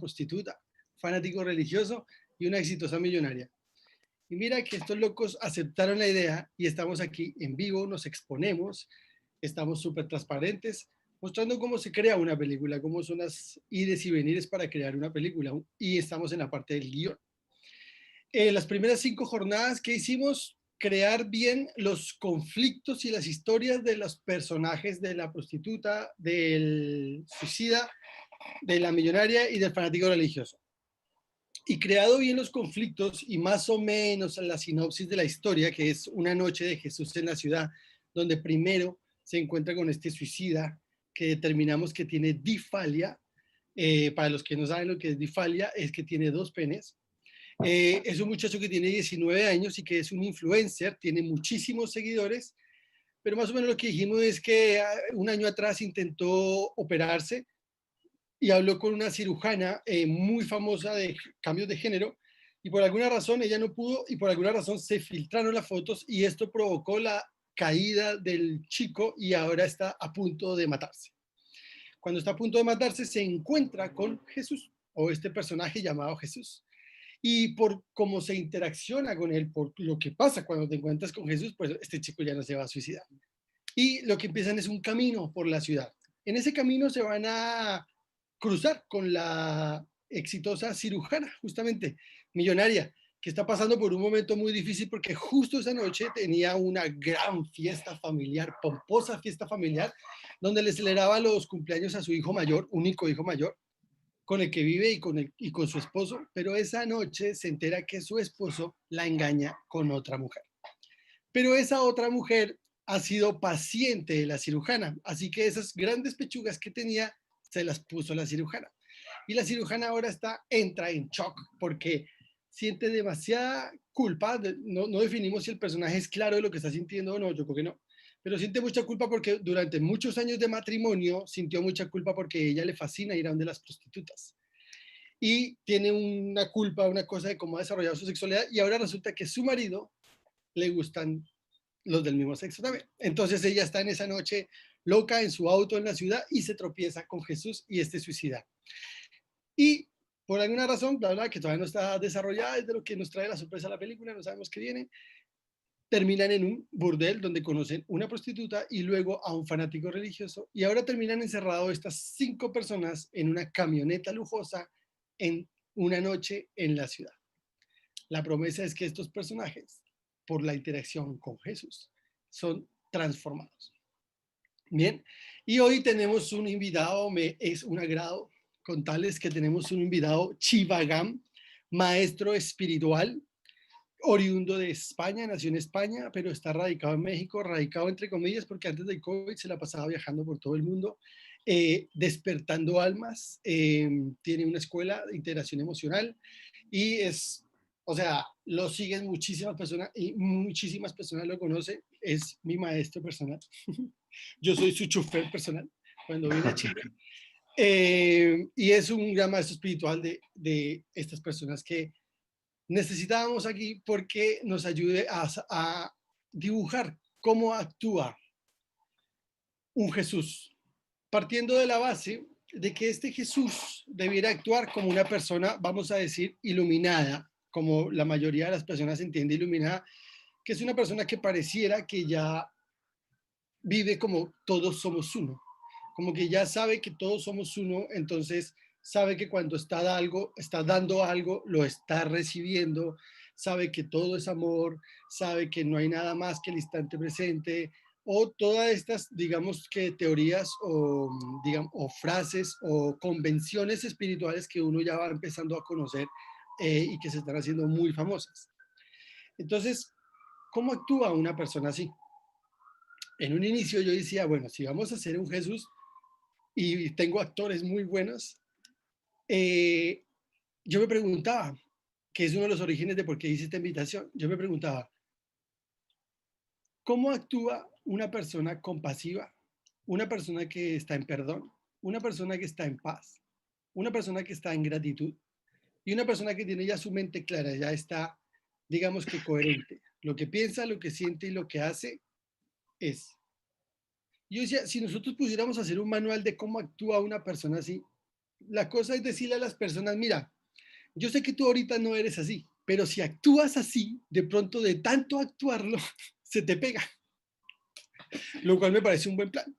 prostituta, fanático religioso y una exitosa millonaria. Y mira que estos locos aceptaron la idea y estamos aquí en vivo, nos exponemos, estamos súper transparentes, mostrando cómo se crea una película, cómo son las ires y venires para crear una película. Y estamos en la parte del guión. Las primeras 5 jornadas que hicimos, crear bien los conflictos y las historias de los personajes de la prostituta, del suicida, de la millonaria y del fanático religioso. Y creado bien los conflictos y más o menos la sinopsis de la historia, que es una noche de Jesús en la ciudad, donde primero se encuentra con este suicida que determinamos que tiene difalia. Para los que no saben lo que es difalia, es que tiene 2 penes. Es un muchacho que tiene 19 años y que es un influencer, tiene muchísimos seguidores, pero más o menos lo que dijimos es que un año atrás intentó operarse y habló con una cirujana muy famosa de cambios de género y por alguna razón ella no pudo y por alguna razón se filtraron las fotos y esto provocó la caída del chico y ahora está a punto de matarse. Cuando está a punto de matarse se encuentra con Jesús o este personaje llamado Jesús. Y por cómo se interacciona con él, por lo que pasa cuando te encuentras con Jesús, pues este chico ya no se va a suicidar. Y lo que empiezan es un camino por la ciudad. En ese camino se van a cruzar con la exitosa cirujana, justamente, millonaria, que está pasando por un momento muy difícil porque justo esa noche tenía una gran fiesta familiar, pomposa fiesta familiar, donde le celebraba los cumpleaños a su hijo mayor, único hijo mayor, con el que vive y con su esposo, pero esa noche se entera que su esposo la engaña con otra mujer. Pero esa otra mujer ha sido paciente de la cirujana, así que esas grandes pechugas que tenía se las puso la cirujana. Y la cirujana ahora entra en shock porque siente demasiada culpa. No definimos si el personaje es claro de lo que está sintiendo o no, yo creo que no. Pero siente mucha culpa porque durante muchos años de matrimonio sintió mucha culpa porque a ella le fascina ir a donde las prostitutas. Y tiene una culpa, una cosa de cómo ha desarrollado su sexualidad y ahora resulta que su marido le gustan los del mismo sexo también. Entonces ella está en esa noche loca en su auto en la ciudad y se tropieza con Jesús y este suicida. Y por alguna razón, bla, bla, que todavía no está desarrollada, es de lo que nos trae la sorpresa a la película, no sabemos qué viene, terminan en un burdel donde conocen una prostituta y luego a un fanático religioso y ahora terminan encerrados estas 5 personas en una camioneta lujosa en una noche en la ciudad. La promesa es que estos personajes, por la interacción con Jesús, son transformados. Bien, y hoy tenemos un invitado, me es un agrado contarles que tenemos un invitado Chivagam, maestro espiritual, oriundo de España, nació en España, pero está radicado en México, radicado entre comillas, porque antes del COVID se la pasaba viajando por todo el mundo, despertando almas, tiene una escuela de integración emocional y es, o sea, lo siguen muchísimas personas y muchísimas personas lo conocen, es mi maestro personal. Yo soy su chofer personal cuando viene a Chile. Y es un gran maestro espiritual de estas personas que necesitábamos aquí porque nos ayude a dibujar cómo actúa un Jesús, partiendo de la base de que este Jesús debiera actuar como una persona, vamos a decir, iluminada, como la mayoría de las personas entiende iluminada, que es una persona que pareciera que ya vive como todos somos uno, como que ya sabe que todos somos uno, entonces sabe que cuando está dando algo, lo está recibiendo, sabe que todo es amor, sabe que no hay nada más que el instante presente, o todas estas, digamos que teorías o frases o convenciones espirituales que uno ya va empezando a conocer y que se están haciendo muy famosas. Entonces, ¿cómo actúa una persona así? En un inicio yo decía, bueno, si vamos a hacer un Jesús y tengo actores muy buenos, eh, yo me preguntaba, que es uno de los orígenes de por qué hice esta invitación, yo me preguntaba, ¿cómo actúa una persona compasiva, una persona que está en perdón, una persona que está en paz, una persona que está en gratitud y una persona que tiene ya su mente clara, ya está, digamos que coherente? Lo que piensa, lo que siente y lo que hace es. Yo decía, si nosotros pudiéramos hacer un manual de cómo actúa una persona así, La cosa es decirle a las personas, mira, yo sé que tú ahorita no eres así, pero si actúas así, de pronto de tanto actuarlo, se te pega, lo cual me parece un buen plan.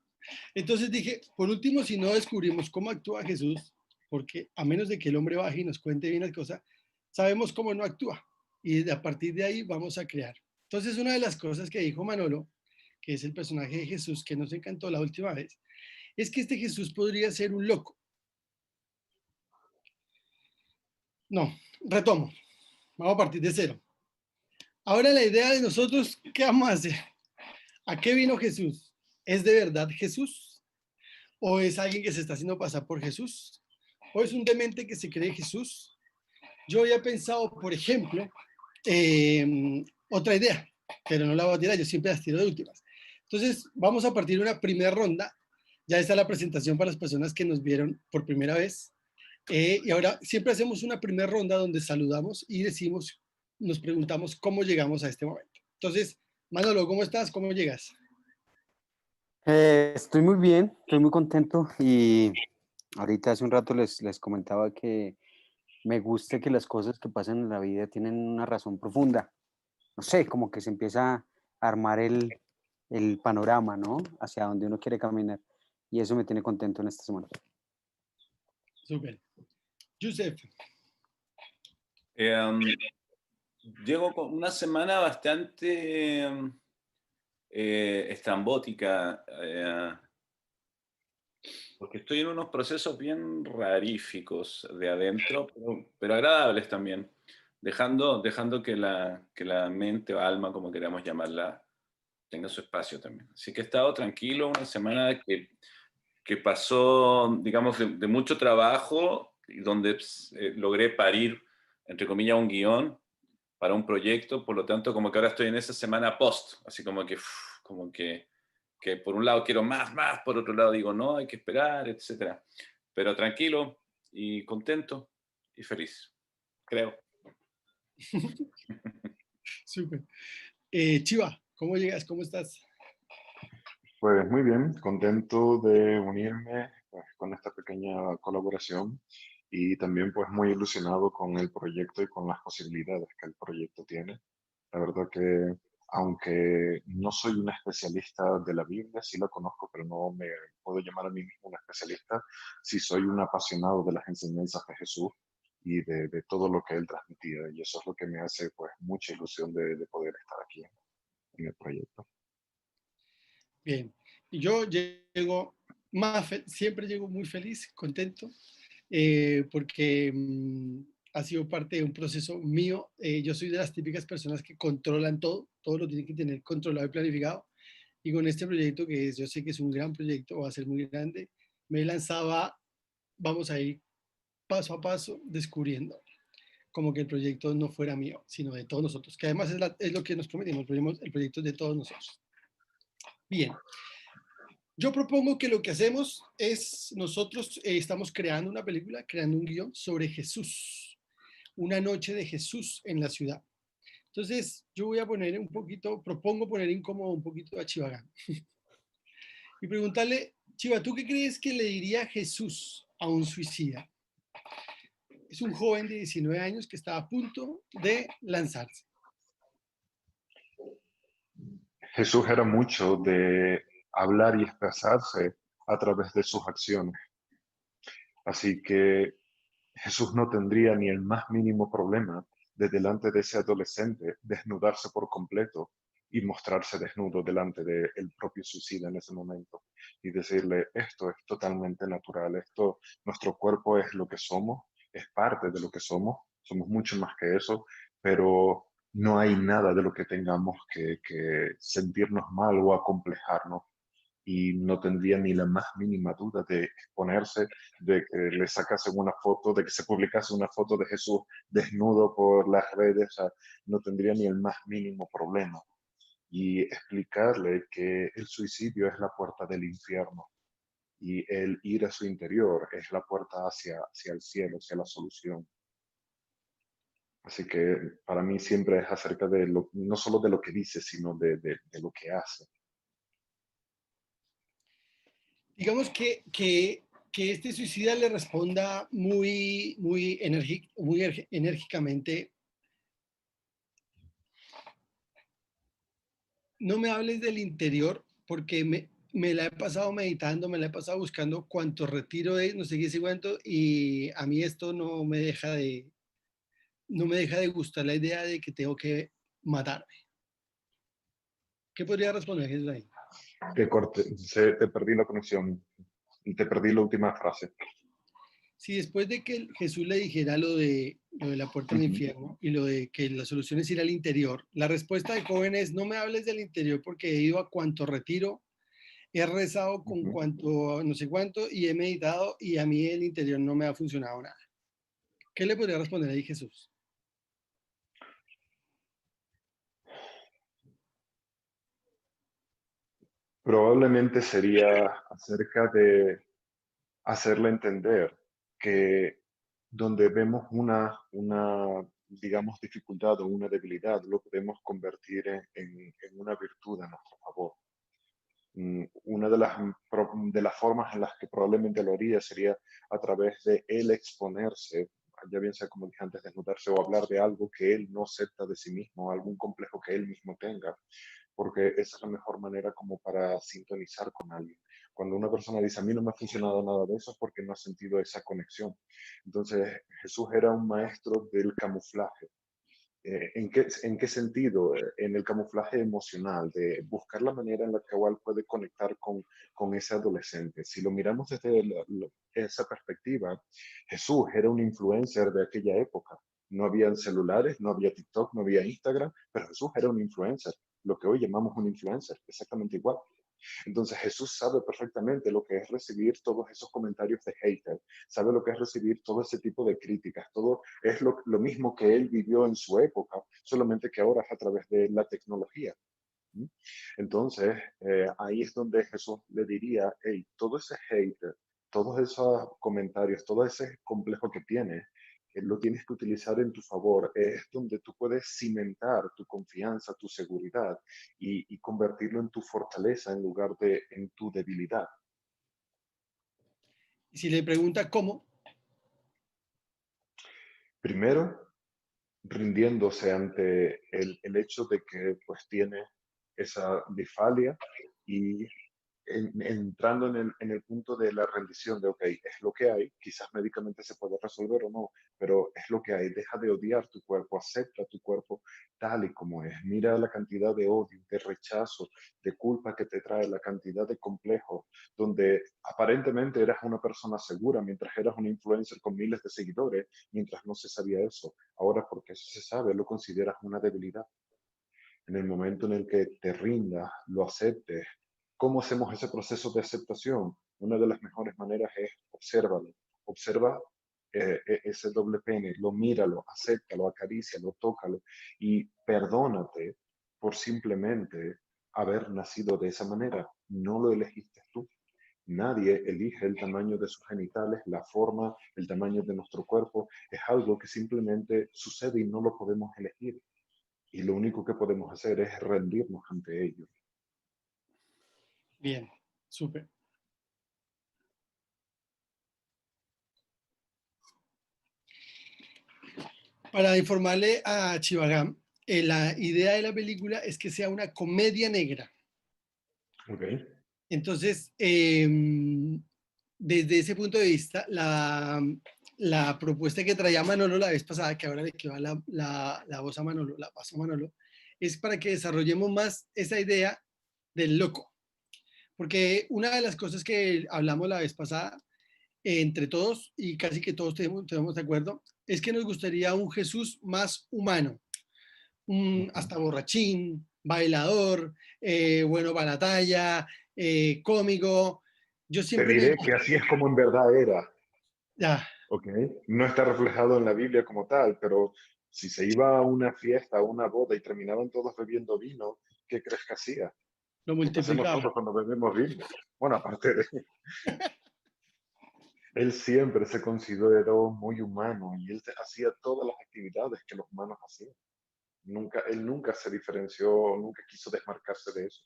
Entonces dije, por último, si no descubrimos cómo actúa Jesús, porque a menos de que el hombre baje y nos cuente bien las cosas, sabemos cómo no actúa. Y a partir de ahí vamos a crear. Entonces, una de las cosas que dijo Manolo, que es el personaje de Jesús que nos encantó la última vez, es que este Jesús podría ser un loco. No, retomo. Vamos a partir de cero. Ahora la idea de nosotros, ¿qué vamos a hacer? ¿A qué vino Jesús? ¿Es de verdad Jesús? ¿O es alguien que se está haciendo pasar por Jesús? ¿O es un demente que se cree Jesús? Yo había pensado, por ejemplo, otra idea, pero no la voy a tirar, yo siempre las tiro de últimas. Entonces, vamos a partir de una primera ronda. Ya está la presentación para las personas que nos vieron por primera vez. Y ahora siempre hacemos una primera ronda donde saludamos y decimos, nos preguntamos cómo llegamos a este momento. Entonces, Manolo, ¿cómo estás? ¿Cómo llegas? Estoy muy bien, estoy muy contento y ahorita hace un rato les comentaba que me gusta que las cosas que pasan en la vida tienen una razón profunda. No sé, como que se empieza a armar el panorama, ¿no? Hacia donde uno quiere caminar y eso me tiene contento en esta semana. Súper. Joseph, Eh, Llego con una semana bastante estrambótica, porque estoy en unos procesos bien raríficos de adentro, pero agradables también, dejando que la mente o alma, como queramos llamarla, tenga su espacio también. Así que he estado tranquilo, una semana que pasó, digamos, de mucho trabajo, y donde logré parir, entre comillas, un guión para un proyecto, por lo tanto, como que ahora estoy en esa semana post, así como que por un lado quiero más, por otro lado digo no, hay que esperar, etcétera. Pero tranquilo y contento y feliz, creo. súper. Chiva, ¿cómo llegas? ¿Cómo estás? Pues muy bien, contento de unirme pues, con esta pequeña colaboración y también pues muy ilusionado con el proyecto y con las posibilidades que el proyecto tiene. La verdad que aunque no soy un especialista de la Biblia, sí la conozco, pero no me puedo llamar a mí mismo un especialista, sí soy un apasionado de las enseñanzas de Jesús y de todo lo que él transmitía y eso es lo que me hace pues mucha ilusión de poder estar aquí en el proyecto. Bien. Y yo llego siempre llego muy feliz, contento, porque ha sido parte de un proceso mío. Yo soy de las típicas personas que controlan todo, todo lo tienen que tener controlado y planificado. Y con este proyecto, que yo sé que es un gran proyecto, va a ser muy grande, me lanzaba, vamos a ir paso a paso descubriendo como que el proyecto no fuera mío, sino de todos nosotros, que además es lo que nos prometimos, el proyecto es de todos nosotros. Bien, yo propongo que lo que hacemos es, nosotros estamos creando una película, creando un guión sobre Jesús, una noche de Jesús en la ciudad. Entonces, yo voy a poner un poquito, propongo poner incómodo un poquito a Chivagán y preguntarle, Chiva, ¿tú qué crees que le diría Jesús a un suicida? Es un joven de 19 años que está a punto de lanzarse. Jesús era mucho de hablar y expresarse a través de sus acciones. Así que Jesús no tendría ni el más mínimo problema de delante de ese adolescente desnudarse por completo y mostrarse desnudo delante del propio suicida en ese momento y decirle, esto es totalmente natural, esto, nuestro cuerpo es lo que somos, es parte de lo que somos mucho más que eso, pero no hay nada de lo que tengamos que sentirnos mal o acomplejarnos y no tendría ni la más mínima duda de exponerse, de que le sacasen una foto, de que se publicase una foto de Jesús desnudo por las redes, o sea, no tendría ni el más mínimo problema. Y explicarle que el suicidio es la puerta del infierno y el ir a su interior es la puerta hacia el cielo, hacia la solución. Así que para mí siempre es acerca de lo, no solo de lo que dice, sino de lo que hace. Digamos que que este suicida le responda muy enérgicamente: no me hables del interior, porque me la he pasado meditando, me la he pasado buscando cuánto retiro es, no sé qué, sé cuánto, y a mí esto no me deja de gustar la idea de que tengo que matarme. ¿Qué podría responder Jesús ahí? Te perdí la conexión y te perdí la última frase. Si después de que Jesús le dijera lo de la puerta del infierno y lo de que la solución es ir al interior, la respuesta del joven es: no me hables del interior, porque he ido a cuanto retiro, he rezado con cuanto, no sé cuánto, y he meditado, y a mí el interior no me ha funcionado nada. ¿Qué le podría responder ahí Jesús? Probablemente sería acerca de hacerle entender que donde vemos digamos, dificultad o una debilidad, lo podemos convertir en una virtud a nuestro favor. Una de las formas en las que probablemente lo haría sería a través de él exponerse, ya bien sea como dije antes, desnudarse o hablar de algo que él no acepta de sí mismo, algún complejo que él mismo tenga, porque esa es la mejor manera como para sintonizar con alguien. Cuando una persona dice: a mí no me ha funcionado nada de eso, es porque no ha sentido esa conexión. Entonces Jesús era un maestro del camuflaje. ¿En qué sentido? En el camuflaje emocional, de buscar la manera en la cual puede conectar con ese adolescente. Si lo miramos desde esa perspectiva, Jesús era un influencer de aquella época. No había celulares, no había TikTok, no había Instagram, pero Jesús era un influencer, lo que hoy llamamos un influencer, exactamente igual. Entonces Jesús sabe perfectamente lo que es recibir todos esos comentarios de hater, sabe lo que es recibir todo ese tipo de críticas, todo es lo mismo que él vivió en su época, solamente que ahora es a través de la tecnología. Entonces, ahí es donde Jesús le diría: hey, todo ese hate, todos esos comentarios, todo ese complejo que tienes, lo tienes que utilizar en tu favor. Es donde tú puedes cimentar tu confianza, tu seguridad y convertirlo en tu fortaleza en lugar de en tu debilidad. Y si le pregunta cómo, Primero, rindiéndose ante el hecho de que pues tiene esa disfalia y entrando en el punto de la rendición de: ok, es lo que hay, quizás médicamente se puede resolver o no, pero es lo que hay, deja de odiar tu cuerpo, acepta tu cuerpo tal y como es, mira la cantidad de odio, de rechazo, de culpa que te trae, la cantidad de complejos, donde aparentemente eras una persona segura mientras eras un influencer con miles de seguidores, mientras no se sabía eso. Ahora, porque eso se sabe, lo consideras una debilidad. En el momento en el que te rindas, lo aceptes. ¿Cómo hacemos ese proceso de aceptación? Una de las mejores maneras es obsérvalo. Observa ese doble pene, lo míralo, acéptalo, acarícialo, tócalo y perdónate por simplemente haber nacido de esa manera. No lo elegiste tú. Nadie elige el tamaño de sus genitales, la forma, el tamaño de nuestro cuerpo. Es algo que simplemente sucede y no lo podemos elegir. Y lo único que podemos hacer es rendirnos ante ello. bien, súper. Para informarle a Chivagam, la idea de la película es que sea una comedia negra. Okay. Entonces, desde ese punto de vista, la propuesta que traía Manolo la vez pasada, que ahora le queda la voz a Manolo, la paso a Manolo, es para que desarrollemos más esa idea del loco. Porque una de las cosas que hablamos la vez pasada, entre todos, y casi que todos tenemos de acuerdo, es que nos gustaría un Jesús más humano, hasta borrachín, bailador, bueno para la talla, cómico. Yo Te siempre me... diré que así es como en verdad era. Ya, Okay. No está reflejado en la Biblia como tal, pero si se iba a una fiesta, a una boda y terminaban todos bebiendo vino, ¿qué crees que hacía? lo Lo que hacemos multiplicaba. todos cuando bebemos vino. Bueno, aparte de... Él siempre se consideró muy humano y él hacía todas las actividades que los humanos hacían. Él nunca se diferenció, nunca quiso desmarcarse de eso.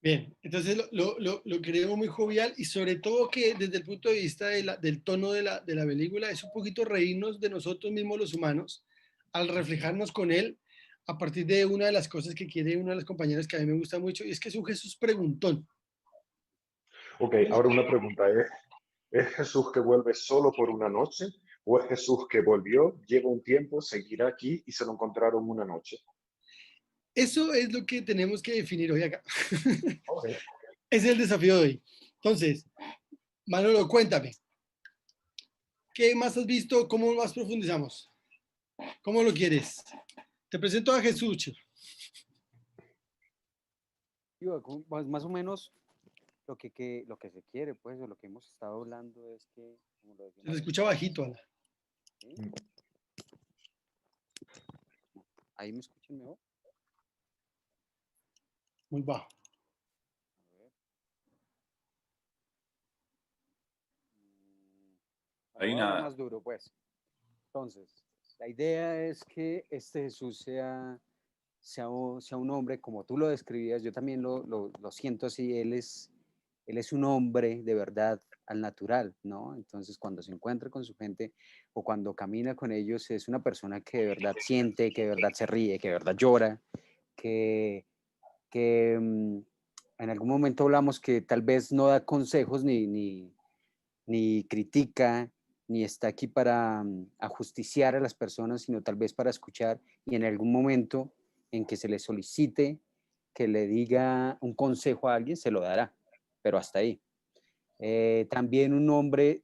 Bien, entonces lo creo muy jovial y sobre todo que desde el punto de vista del tono de la película es un poquito reírnos de nosotros mismos los humanos al reflejarnos con él a partir de una de las cosas que quiere una de las compañeras que a mí me gusta mucho y es que es un Jesús preguntón. Ok, ahora una pregunta ¿es Jesús que vuelve solo por una noche o es Jesús que volvió, lleva un tiempo, seguirá aquí y se lo encontraron una noche? Eso es lo que tenemos que definir hoy acá. Ok. Ese es el desafío de hoy. Entonces, Manolo, cuéntame, ¿qué más has visto? ¿Cómo más profundizamos? ¿Cómo lo quieres? Te presento a Jesús. Más o menos lo que se quiere, pues, o lo que hemos estado hablando es que, como lo decía Se le María, escucha bajito, Ana. ¿sí? Ahí me escuchan mejor. Muy bajo. A ver. Ahí Voy a hablar nada. más duro, pues. Entonces, la idea es que este Jesús sea un hombre, como tú lo describías, yo también lo siento así, él es un hombre de verdad al natural, ¿no? Entonces, cuando se encuentra con su gente o cuando camina con ellos, es una persona que de verdad siente, que de verdad se ríe, que de verdad llora, que, que en algún momento hablamos que tal vez no da consejos ni critica, ni está aquí para ajusticiar a las personas, sino tal vez para escuchar y en algún momento en que se le solicite que le diga un consejo a alguien, se lo dará, pero hasta ahí. También un hombre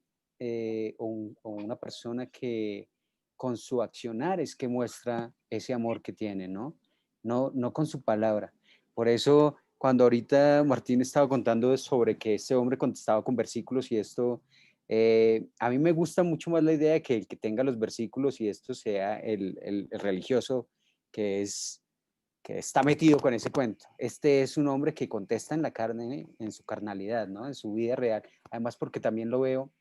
o una persona que con su accionar es que muestra ese amor que tiene, ¿no? No con su palabra. Por eso, cuando ahorita Martín estaba contando sobre que este hombre contestaba con versículos y esto, a mí me gusta mucho más la idea de que el que tenga los versículos y esto sea el religioso que está metido con ese cuento. Este es un hombre que contesta en la carne, en su carnalidad, ¿no? En su vida real. Además, porque también lo veo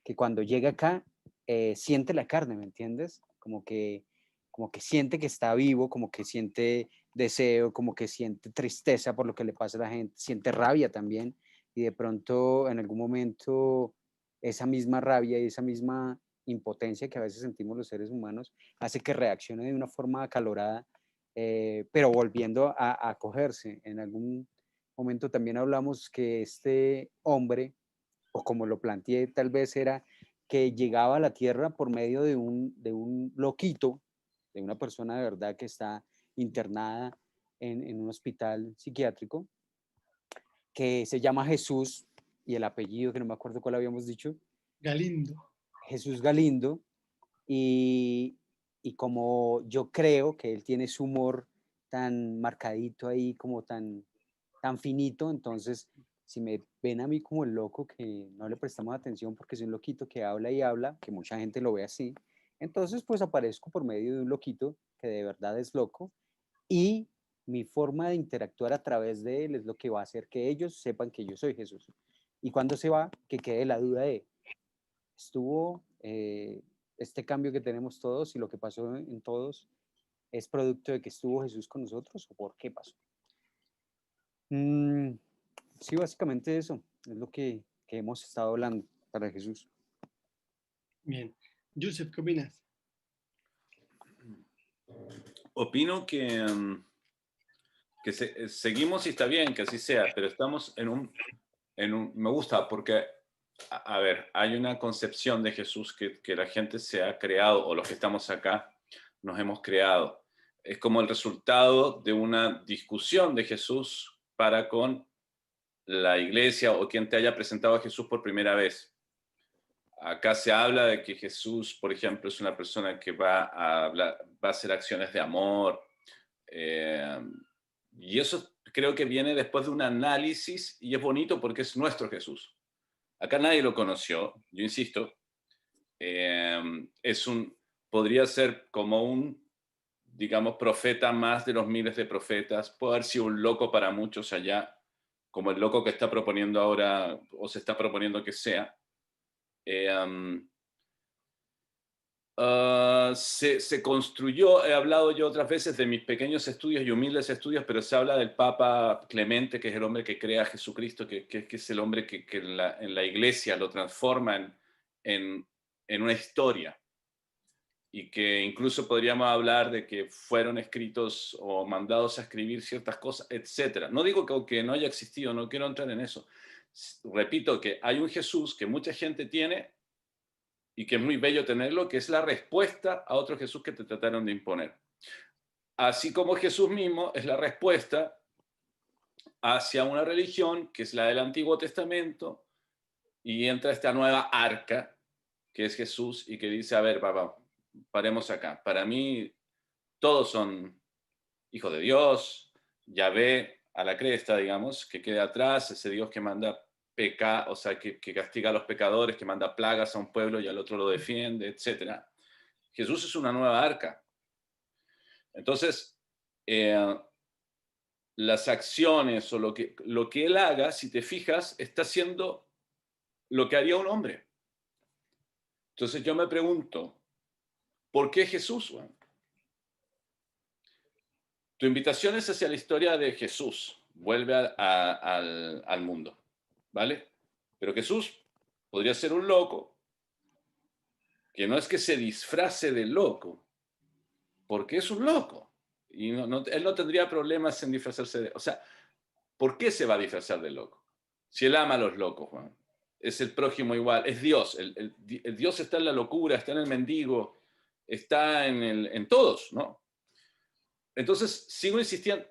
que cuando llega acá, siente la carne, ¿me entiendes? Como que siente que está vivo, como que siente deseo, como que siente tristeza por lo que le pasa a la gente, siente rabia también, y de pronto en algún momento esa misma rabia y esa misma impotencia que a veces sentimos los seres humanos hace que reaccione de una forma acalorada, pero volviendo a acogerse. En algún momento también hablamos que este hombre, o como lo planteé, tal vez era que llegaba a la tierra por medio de un loquito, de una persona de verdad que está internada en un hospital psiquiátrico, que se llama Jesús, y el apellido, que no me acuerdo cuál habíamos dicho, Galindo. Jesús Galindo, y, y como yo creo que él tiene su humor tan marcadito ahí, como tan finito, entonces si me ven a mí como el loco que no le prestamos atención porque soy un loquito que habla y habla, que mucha gente lo ve así, entonces pues aparezco por medio de un loquito que de verdad es loco y mi forma de interactuar a través de él es lo que va a hacer que ellos sepan que yo soy Jesús. Y cuando se va, que quede la duda de, ¿estuvo este cambio que tenemos todos y lo que pasó en todos es producto de que estuvo Jesús con nosotros o por qué pasó? Sí, básicamente eso es lo que hemos estado hablando para Jesús. Bien. Joseph, ¿qué opinas? Opino que seguimos y está bien que así sea, pero estamos me gusta porque, a ver, hay una concepción de Jesús que la gente se ha creado, o los que estamos acá nos hemos creado. Es como el resultado de una discusión de Jesús para con la iglesia o quien te haya presentado a Jesús por primera vez. Acá se habla de que Jesús, por ejemplo, es una persona que va a hacer acciones de amor, y eso creo que viene después de un análisis y es bonito porque es nuestro Jesús. Acá nadie lo conoció, yo insisto. Podría ser como digamos, profeta más de los miles de profetas. Puede haber sido un loco para muchos allá, como el loco que está proponiendo ahora o se está proponiendo que sea. se construyó, he hablado yo otras veces de mis pequeños estudios y humildes estudios, pero se habla del Papa Clemente, que es el hombre que crea a Jesucristo, que es el hombre que en la iglesia lo transforma en una historia, y que incluso podríamos hablar de que fueron escritos o mandados a escribir ciertas cosas, etc. No digo que no haya existido, no quiero entrar en eso. Repito que hay un Jesús que mucha gente tiene y que es muy bello tenerlo, que es la respuesta a otro Jesús que te trataron de imponer. Así como Jesús mismo es la respuesta hacia una religión que es la del Antiguo Testamento, y entra esta nueva arca que es Jesús y que dice, a ver, papá, paremos acá. Para mí todos son hijos de Dios, Yahvé a la cresta, digamos, que quede atrás, ese Dios que manda o sea, que castiga a los pecadores, que manda plagas a un pueblo y al otro lo defiende, etc. Jesús es una nueva arca. Entonces, las acciones o lo que él haga, si te fijas, está haciendo lo que haría un hombre. Entonces yo me pregunto, ¿por qué Jesús? Bueno, tu invitación es hacia la historia de Jesús, vuelve al mundo, ¿vale? Pero Jesús podría ser un loco, que no es que se disfrace de loco, porque es un loco. Y él no tendría problemas en disfrazarse de... O sea, ¿por qué se va a disfrazar de loco? Si él ama a los locos, Juan. Es el prójimo igual, es Dios. El Dios está en la locura, está en el mendigo, está en todos, ¿no? Entonces, sigo insistiendo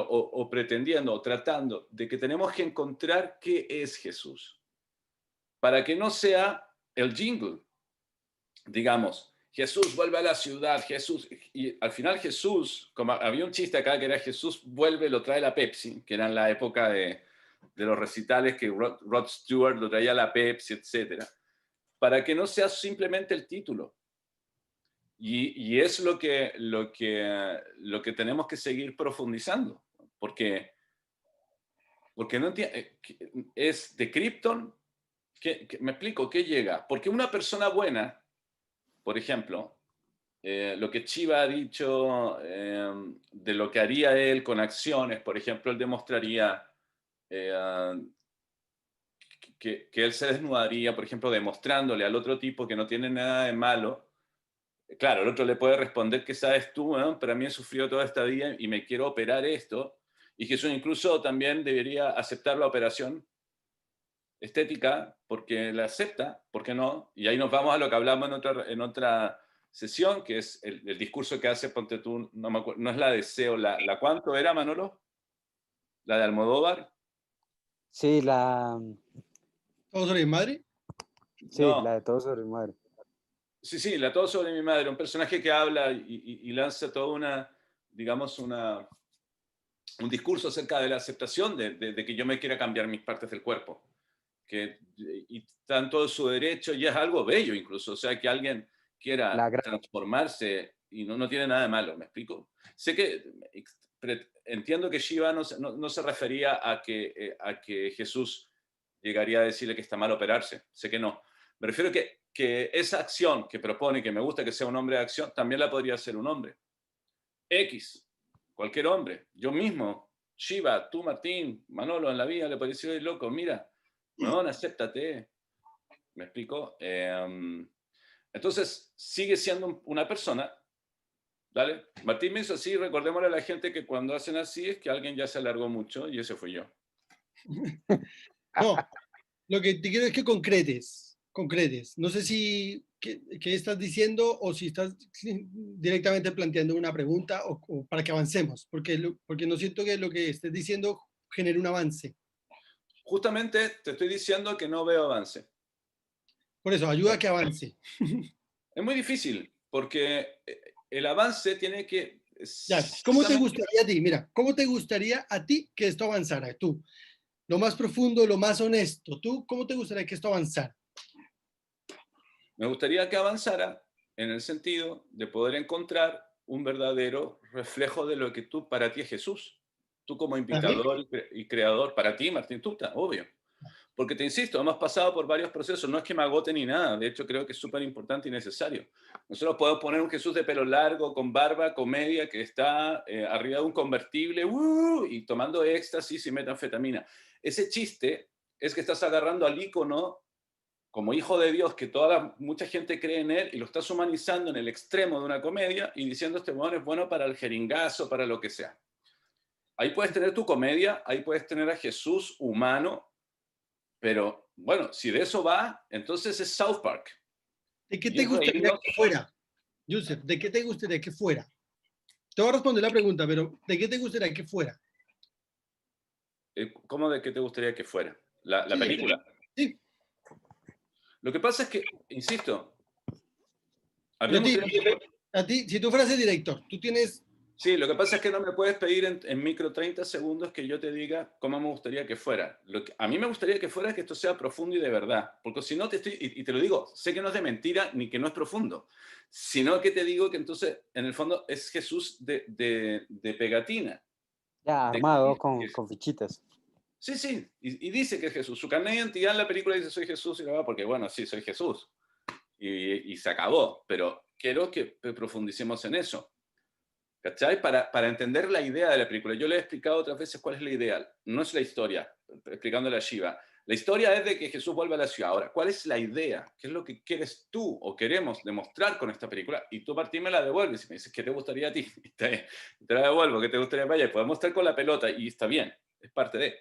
o pretendiendo o tratando de que tenemos que encontrar qué es Jesús. Para que no sea el jingle. Digamos, Jesús vuelve a la ciudad, Jesús, y al final Jesús, como había un chiste acá que era Jesús vuelve, lo trae la Pepsi, que era en la época de los recitales que Rod Stewart lo traía la Pepsi, etc. Para que no sea simplemente el título. Y es lo que tenemos que seguir profundizando, porque no entiendo, es de Krypton, me explico, ¿qué llega? Porque una persona buena, por ejemplo, lo que Chiva ha dicho de lo que haría él con acciones, por ejemplo, él demostraría que él se desnudaría, por ejemplo, demostrándole al otro tipo que no tiene nada de malo. Claro, el otro le puede responder, ¿qué sabes tú? ¿No? Pero a mí he sufrido toda esta vida y me quiero operar esto. Y Jesús incluso también debería aceptar la operación estética porque la acepta, ¿por qué no? Y ahí nos vamos a lo que hablamos en otra sesión, que es el discurso que hace, ponte tú, no me acuerdo, no es la de SEO, la ¿cuánto era, Manolo? ¿La de Almodóvar? Sí, ¿Todo sobre mi madre? sí, No. la de Todo sobre mi madre. Sí, la Todo sobre mi madre, un personaje que habla y lanza toda una, digamos, un discurso acerca de la aceptación de que yo me quiera cambiar mis partes del cuerpo. Y está en todo su derecho, y es algo bello incluso, o sea, que alguien quiera transformarse y no tiene nada de malo, ¿me explico? Sé que entiendo que Shiva no se refería a que Jesús llegaría a decirle que está mal operarse, sé que no. Me refiero que esa acción que propone, que me gusta que sea un hombre de acción, también la podría hacer un hombre. Cualquier hombre, yo mismo, Shiva, tú, Martín, Manolo, en la vida le podría decir, loco, mira, no, acéptate. ¿Me explico? Entonces, sigue siendo una persona, ¿vale? Martín me hizo así, recordémosle a la gente que cuando hacen así es que alguien ya se alargó mucho y ese fui yo. No, lo que te quiero es que concretes. No sé si qué estás diciendo o si estás directamente planteando una pregunta o para que avancemos, porque no siento que lo que estés diciendo genere un avance. Justamente te estoy diciendo que no veo avance. Por eso, ayuda a que avance. Es muy difícil, porque el avance tiene que... Ya, ¿cómo te gustaría a ti? Mira, ¿cómo te gustaría a ti que esto avanzara? Tú, lo más profundo, lo más honesto. ¿Tú cómo te gustaría que esto avanzara? Me gustaría que avanzara en el sentido de poder encontrar un verdadero reflejo de lo que para ti es Jesús. Tú como invitador y creador, para ti, Martín Tuta, obvio. Porque te insisto, hemos pasado por varios procesos, no es que me agote ni nada, de hecho creo que es súper importante y necesario. Nosotros podemos poner un Jesús de pelo largo, con barba, comedia, que está arriba de un convertible y tomando éxtasis y metanfetamina. Ese chiste es que estás agarrando al ícono como hijo de Dios, que mucha gente cree en él, y lo estás humanizando en el extremo de una comedia y diciendo este bueno es bueno para el jeringazo, para lo que sea. Ahí puedes tener tu comedia, ahí puedes tener a Jesús humano, pero bueno, si de eso va, entonces es South Park. ¿De qué Y te es gustaría reírnos. que fuera? Yusef, ¿de qué te gustaría que fuera? Te voy a responder la pregunta, pero ¿de qué te gustaría que fuera? ¿Cómo de qué te gustaría que fuera? La Sí, película. sí, Lo que pasa es que, insisto, a mí pero me gustaría que... a ti, si tú fueras el director, tú tienes... Sí, lo que pasa es que no me puedes pedir en micro 30 segundos que yo te diga cómo me gustaría que fuera. A mí me gustaría que fuera que esto sea profundo y de verdad, porque si no te estoy, y te lo digo, sé que no es de mentira ni que no es profundo, sino que te digo que entonces, en el fondo, es Jesús de pegatina. Ya De- armado con fichitas. sí, sí, y dice que es Jesús. Su carnet de identidad en la película dice soy Jesús y lo va porque, bueno, sí, soy Jesús. Y se acabó, pero quiero que profundicemos en eso. ¿Cachai? Para entender la idea de la película. Yo le he explicado otras veces cuál es la idea. No es la historia, explicándole a Shiva. La historia es de que Jesús vuelve a la ciudad. Ahora, ¿cuál es la idea? ¿Qué es lo que quieres tú o queremos demostrar con esta película? Y tú Martín me la devuelves y me dices, ¿qué te gustaría a ti? Y te la devuelvo, ¿qué te gustaría para ella? Y podemos estar con la pelota y está bien, es parte de.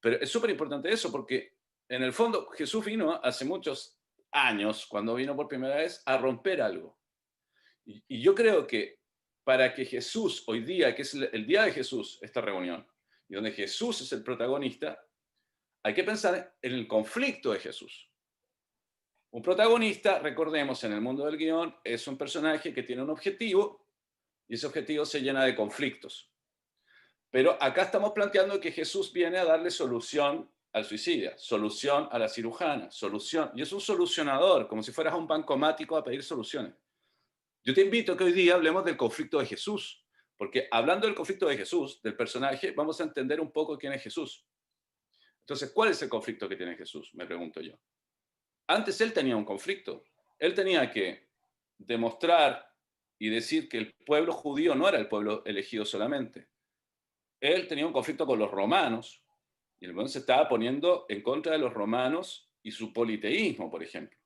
Pero es súper importante eso porque en el fondo Jesús vino hace muchos años, cuando vino por primera vez, a romper algo. Y yo creo que para que Jesús, hoy día, que es el día de Jesús, esta reunión, y donde Jesús es el protagonista, hay que pensar en el conflicto de Jesús. Un protagonista, recordemos, en el mundo del guión, es un personaje que tiene un objetivo y ese objetivo se llena de conflictos. Pero acá estamos planteando que Jesús viene a darle solución al suicidio, solución a la cirujana, solución. Y es un solucionador, como si fueras a un bancomático a pedir soluciones. Yo te invito a que hoy día hablemos del conflicto de Jesús, porque hablando del conflicto de Jesús, del personaje, vamos a entender un poco quién es Jesús. Entonces, ¿cuál es el conflicto que tiene Jesús? Me pregunto yo. Antes él tenía un conflicto. Él tenía que demostrar y decir que el pueblo judío no era el pueblo elegido solamente. Él tenía un conflicto con los romanos y el se estaba poniendo en contra de los romanos y su politeísmo, por ejemplo.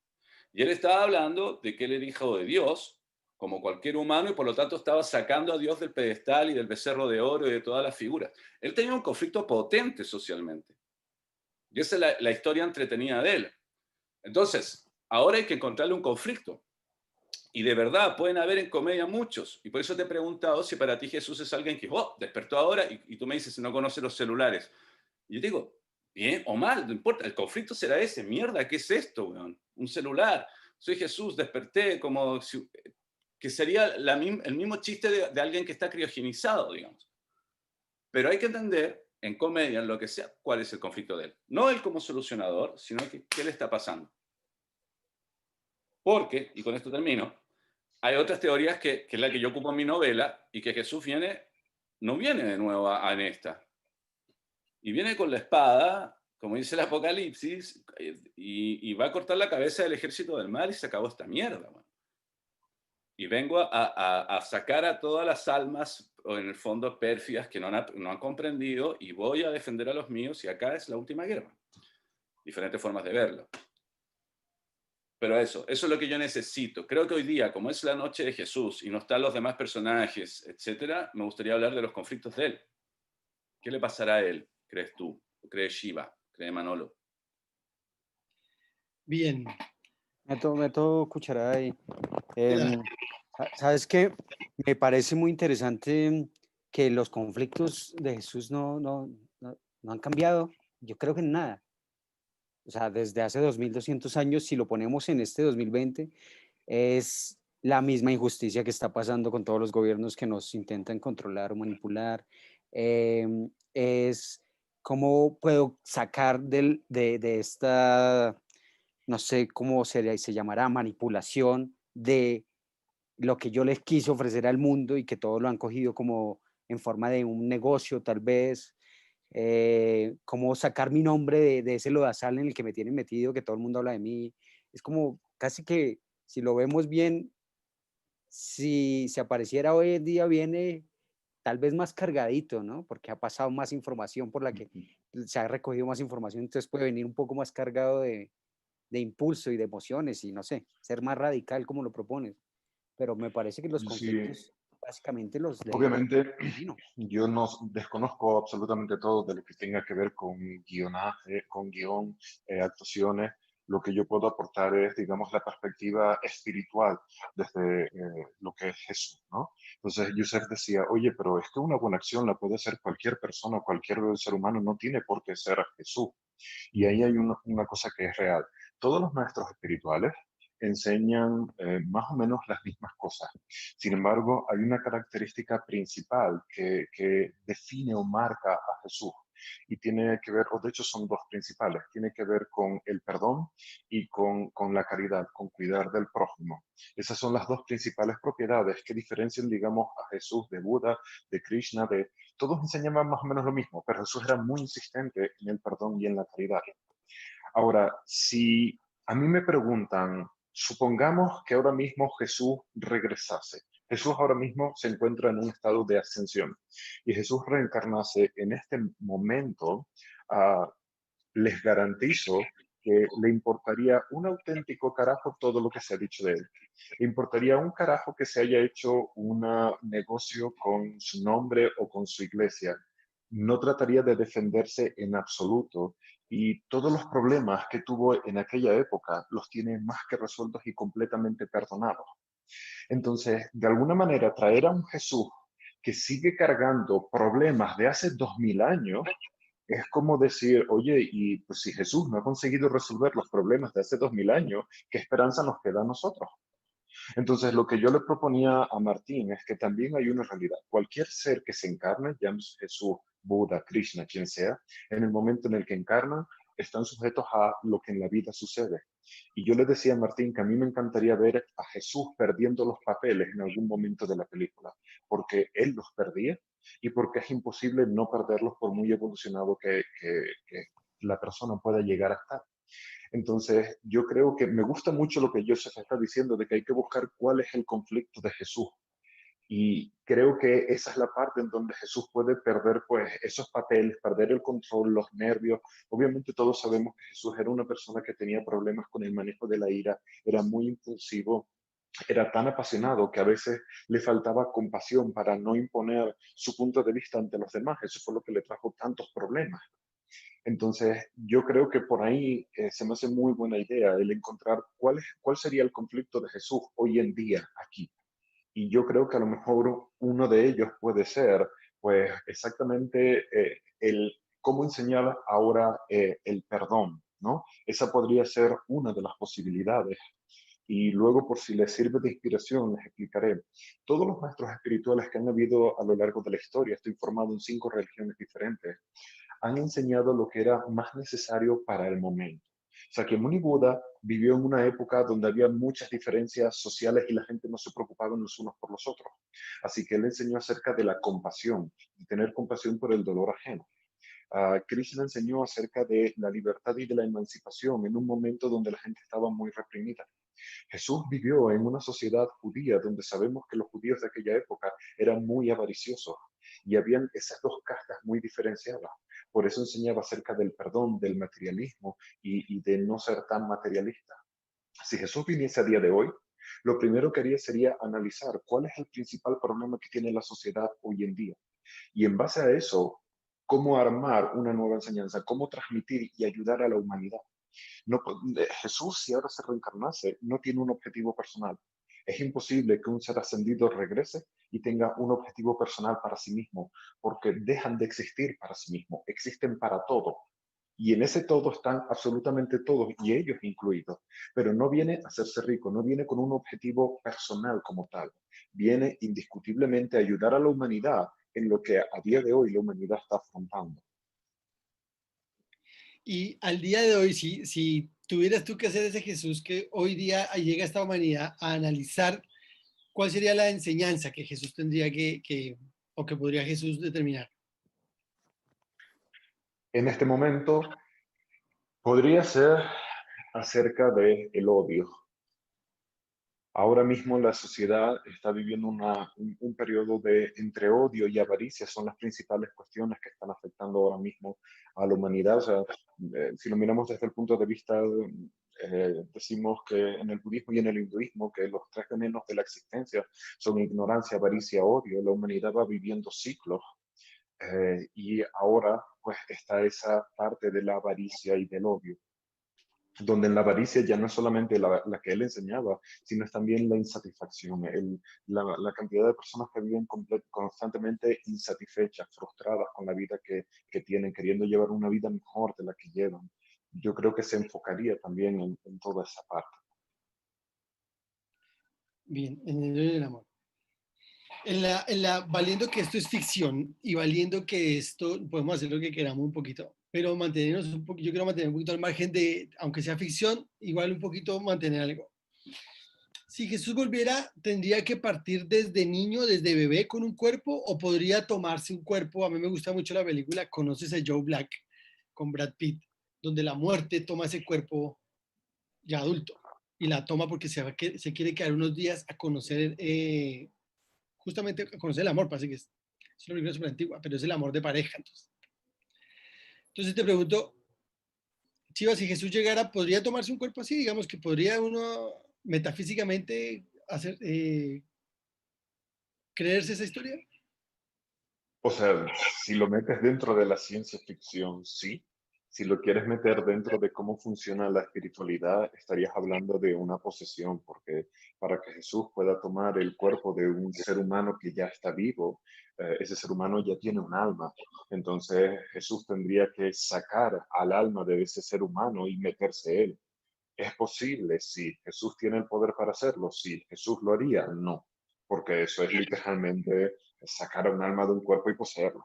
Y él estaba hablando de que él era hijo de Dios, como cualquier humano, y por lo tanto estaba sacando a Dios del pedestal y del becerro de oro y de todas las figuras. Él tenía un conflicto potente socialmente. Y esa es la historia entretenida de él. Entonces, ahora hay que encontrarle un conflicto. Y de verdad, pueden haber en comedia muchos. Y por eso te he preguntado si para ti Jesús es alguien que despertó ahora y tú me dices si no conoce los celulares. Y yo digo, bien o mal, no importa, el conflicto será ese. Mierda, ¿qué es esto, weón? Un celular. Soy Jesús, desperté, como si, que sería el mismo chiste de alguien que está criogenizado, digamos. Pero hay que entender, en comedia, en lo que sea, cuál es el conflicto de él. No él como solucionador, sino que qué le está pasando. Porque, y con esto termino, hay otras teorías que es la que yo ocupo en mi novela y que Jesús no viene de nuevo en esta. Y viene con la espada, como dice el Apocalipsis, y va a cortar la cabeza del ejército del mal y se acabó esta mierda. Man. Y vengo a sacar a todas las almas, o en el fondo pérfidas, que no han comprendido, y voy a defender a los míos, y acá es la última guerra. Diferentes formas de verlo. Pero eso es lo que yo necesito. Creo que hoy día, como es la noche de Jesús y no están los demás personajes, etcétera, me gustaría hablar de los conflictos de él. ¿Qué le pasará a él, crees tú? ¿Crees Shiva? ¿Cree Manolo? Bien. Meto cucharada ahí. Mira, ¿Sabes qué? Me parece muy interesante que los conflictos de Jesús no han cambiado. Yo creo que en nada. O sea, desde hace 2200 años, si lo ponemos en este 2020, es la misma injusticia que está pasando con todos los gobiernos que nos intentan controlar o manipular. Es cómo puedo sacar de esta, no sé cómo se llamará, manipulación de lo que yo les quise ofrecer al mundo y que todos lo han cogido como en forma de un negocio tal vez. cómo sacar mi nombre de ese lodazal en el que me tienen metido, que todo el mundo habla de mí. Es como casi que, si lo vemos bien, si se apareciera hoy en día, viene tal vez más cargadito, ¿no? Porque ha pasado más información por la que se ha recogido más información, entonces puede venir un poco más cargado de impulso y de emociones y no sé, ser más radical como lo propones. Pero me parece que los Sí, conflictos básicamente los de obviamente, vino. yo no desconozco absolutamente todo de lo que tenga que ver con guionaje, con guión, actuaciones. Lo que yo puedo aportar es, digamos, la perspectiva espiritual desde lo que es Jesús, ¿no? Entonces, Yusef decía, oye, pero es que una buena acción la puede hacer cualquier persona, cualquier ser humano, no tiene por qué ser Jesús. Y ahí hay una cosa que es real. Todos los maestros espirituales enseñan más o menos las mismas cosas. Sin embargo, hay una característica principal que define o marca a Jesús y tiene que ver, o de hecho son dos principales, tiene que ver con el perdón y con la caridad, con cuidar del prójimo. Esas son las dos principales propiedades que diferencian, digamos, a Jesús de Buda, de Krishna, de... Todos enseñaban más o menos lo mismo, pero Jesús era muy insistente en el perdón y en la caridad. Ahora, si a mí me preguntan, supongamos que ahora mismo Jesús regresase. Jesús ahora mismo se encuentra en un estado de ascensión y Jesús reencarnase en este momento, les garantizo que le importaría un auténtico carajo todo lo que se ha dicho de él. Le importaría un carajo que se haya hecho un negocio con su nombre o con su iglesia. No trataría de defenderse en absoluto y todos los problemas que tuvo en aquella época los tiene más que resueltos y completamente perdonados. Entonces, de alguna manera, traer a un Jesús que sigue cargando problemas de hace 2000 años es como decir, oye, y pues si Jesús no ha conseguido resolver los problemas de hace 2000 años, ¿qué esperanza nos queda a nosotros? Entonces, lo que yo le proponía a Martín es que también hay una realidad. Cualquier ser que se encarne, llámese Jesús, Buda, Krishna, quien sea, en el momento en el que encarnan, están sujetos a lo que en la vida sucede. Y yo le decía a Martín que a mí me encantaría ver a Jesús perdiendo los papeles en algún momento de la película, porque él los perdía y porque es imposible no perderlos por muy evolucionado que la persona pueda llegar a estar. Entonces, yo creo que me gusta mucho lo que Joseph está diciendo de que hay que buscar cuál es el conflicto de Jesús. Y creo que esa es la parte en donde Jesús puede perder pues esos papeles, perder el control, los nervios. Obviamente todos sabemos que Jesús era una persona que tenía problemas con el manejo de la ira, era muy impulsivo, era tan apasionado que a veces le faltaba compasión para no imponer su punto de vista ante los demás. Eso fue lo que le trajo tantos problemas. Entonces, yo creo que por ahí se me hace muy buena idea el encontrar cuál sería el conflicto de Jesús hoy en día aquí. Y yo creo que a lo mejor uno de ellos puede ser, pues, exactamente el cómo enseñar ahora el perdón, ¿no? Esa podría ser una de las posibilidades. Y luego, por si les sirve de inspiración, les explicaré. Todos los maestros espirituales que han habido a lo largo de la historia, estoy formado en 5 religiones diferentes, han enseñado lo que era más necesario para el momento. Sakyamuni Buda vivió en una época donde había muchas diferencias sociales y la gente no se preocupaba los unos por los otros. Así que él enseñó acerca de la compasión, de tener compasión por el dolor ajeno. Krishna enseñó acerca de la libertad y de la emancipación en un momento donde la gente estaba muy reprimida. Jesús vivió en una sociedad judía donde sabemos que los judíos de aquella época eran muy avariciosos y habían esas dos castas muy diferenciadas. Por eso enseñaba acerca del perdón, del materialismo y de no ser tan materialista. Si Jesús viniese a día de hoy, lo primero que haría sería analizar cuál es el principal problema que tiene la sociedad hoy en día. Y en base a eso, cómo armar una nueva enseñanza, cómo transmitir y ayudar a la humanidad. No, Jesús, si ahora se reencarnase, no tiene un objetivo personal. Es imposible que un ser ascendido regrese y tenga un objetivo personal para sí mismo, porque dejan de existir para sí mismo, existen para todo. Y en ese todo están absolutamente todos, y ellos incluidos. Pero no viene a hacerse rico, no viene con un objetivo personal como tal. Viene indiscutiblemente a ayudar a la humanidad en lo que a día de hoy la humanidad está afrontando. Y al día de hoy, si tuvieras tú que hacer ese Jesús que hoy día llega a esta humanidad a analizar cuál sería la enseñanza que Jesús tendría o que podría Jesús determinar. En este momento podría ser acerca del odio. Ahora mismo la sociedad está viviendo un periodo de entre odio y avaricia, son las principales cuestiones que están afectando ahora mismo a la humanidad. O sea, si lo miramos desde el punto de vista, decimos que en el budismo y en el hinduismo, que los tres venenos de la existencia son ignorancia, avaricia, odio. La humanidad va viviendo ciclos y ahora pues está esa parte de la avaricia y del odio, donde en la avaricia ya no es solamente la que él enseñaba, sino es también la insatisfacción, la cantidad de personas que viven constantemente insatisfechas, frustradas con la vida que tienen, queriendo llevar una vida mejor de la que llevan. Yo creo que se enfocaría también en toda esa parte. Bien, en el amor. Valiendo que esto es ficción y valiendo que esto podemos hacer lo que queramos un poquito, pero mantenernos un poquito, yo quiero mantener un poquito al margen de, aunque sea ficción, igual un poquito mantener algo. Si Jesús volviera, ¿tendría que partir desde niño, desde bebé con un cuerpo o podría tomarse un cuerpo? A mí me gusta mucho la película Conoces a Joe Black con Brad Pitt, donde la muerte toma ese cuerpo ya adulto y la toma porque se quiere quedar unos días a conocer justamente a conocer el amor, parece que es una película súper antigua, pero es el amor de pareja. Entonces te pregunto, Chivas, si Jesús llegara, ¿podría tomarse un cuerpo así? Digamos que podría uno metafísicamente hacer, creerse esa historia. O sea, si lo metes dentro de la ciencia ficción, sí. Si lo quieres meter dentro de cómo funciona la espiritualidad, estarías hablando de una posesión, porque para que Jesús pueda tomar el cuerpo de un ser humano que ya está vivo, ese ser humano ya tiene un alma. Entonces Jesús tendría que sacar al alma de ese ser humano y meterse él. ¿Es posible? Sí. ¿Jesús tiene el poder para hacerlo? Sí. ¿Jesús lo haría? No, porque eso es literalmente sacar a un alma de un cuerpo y poseerlo.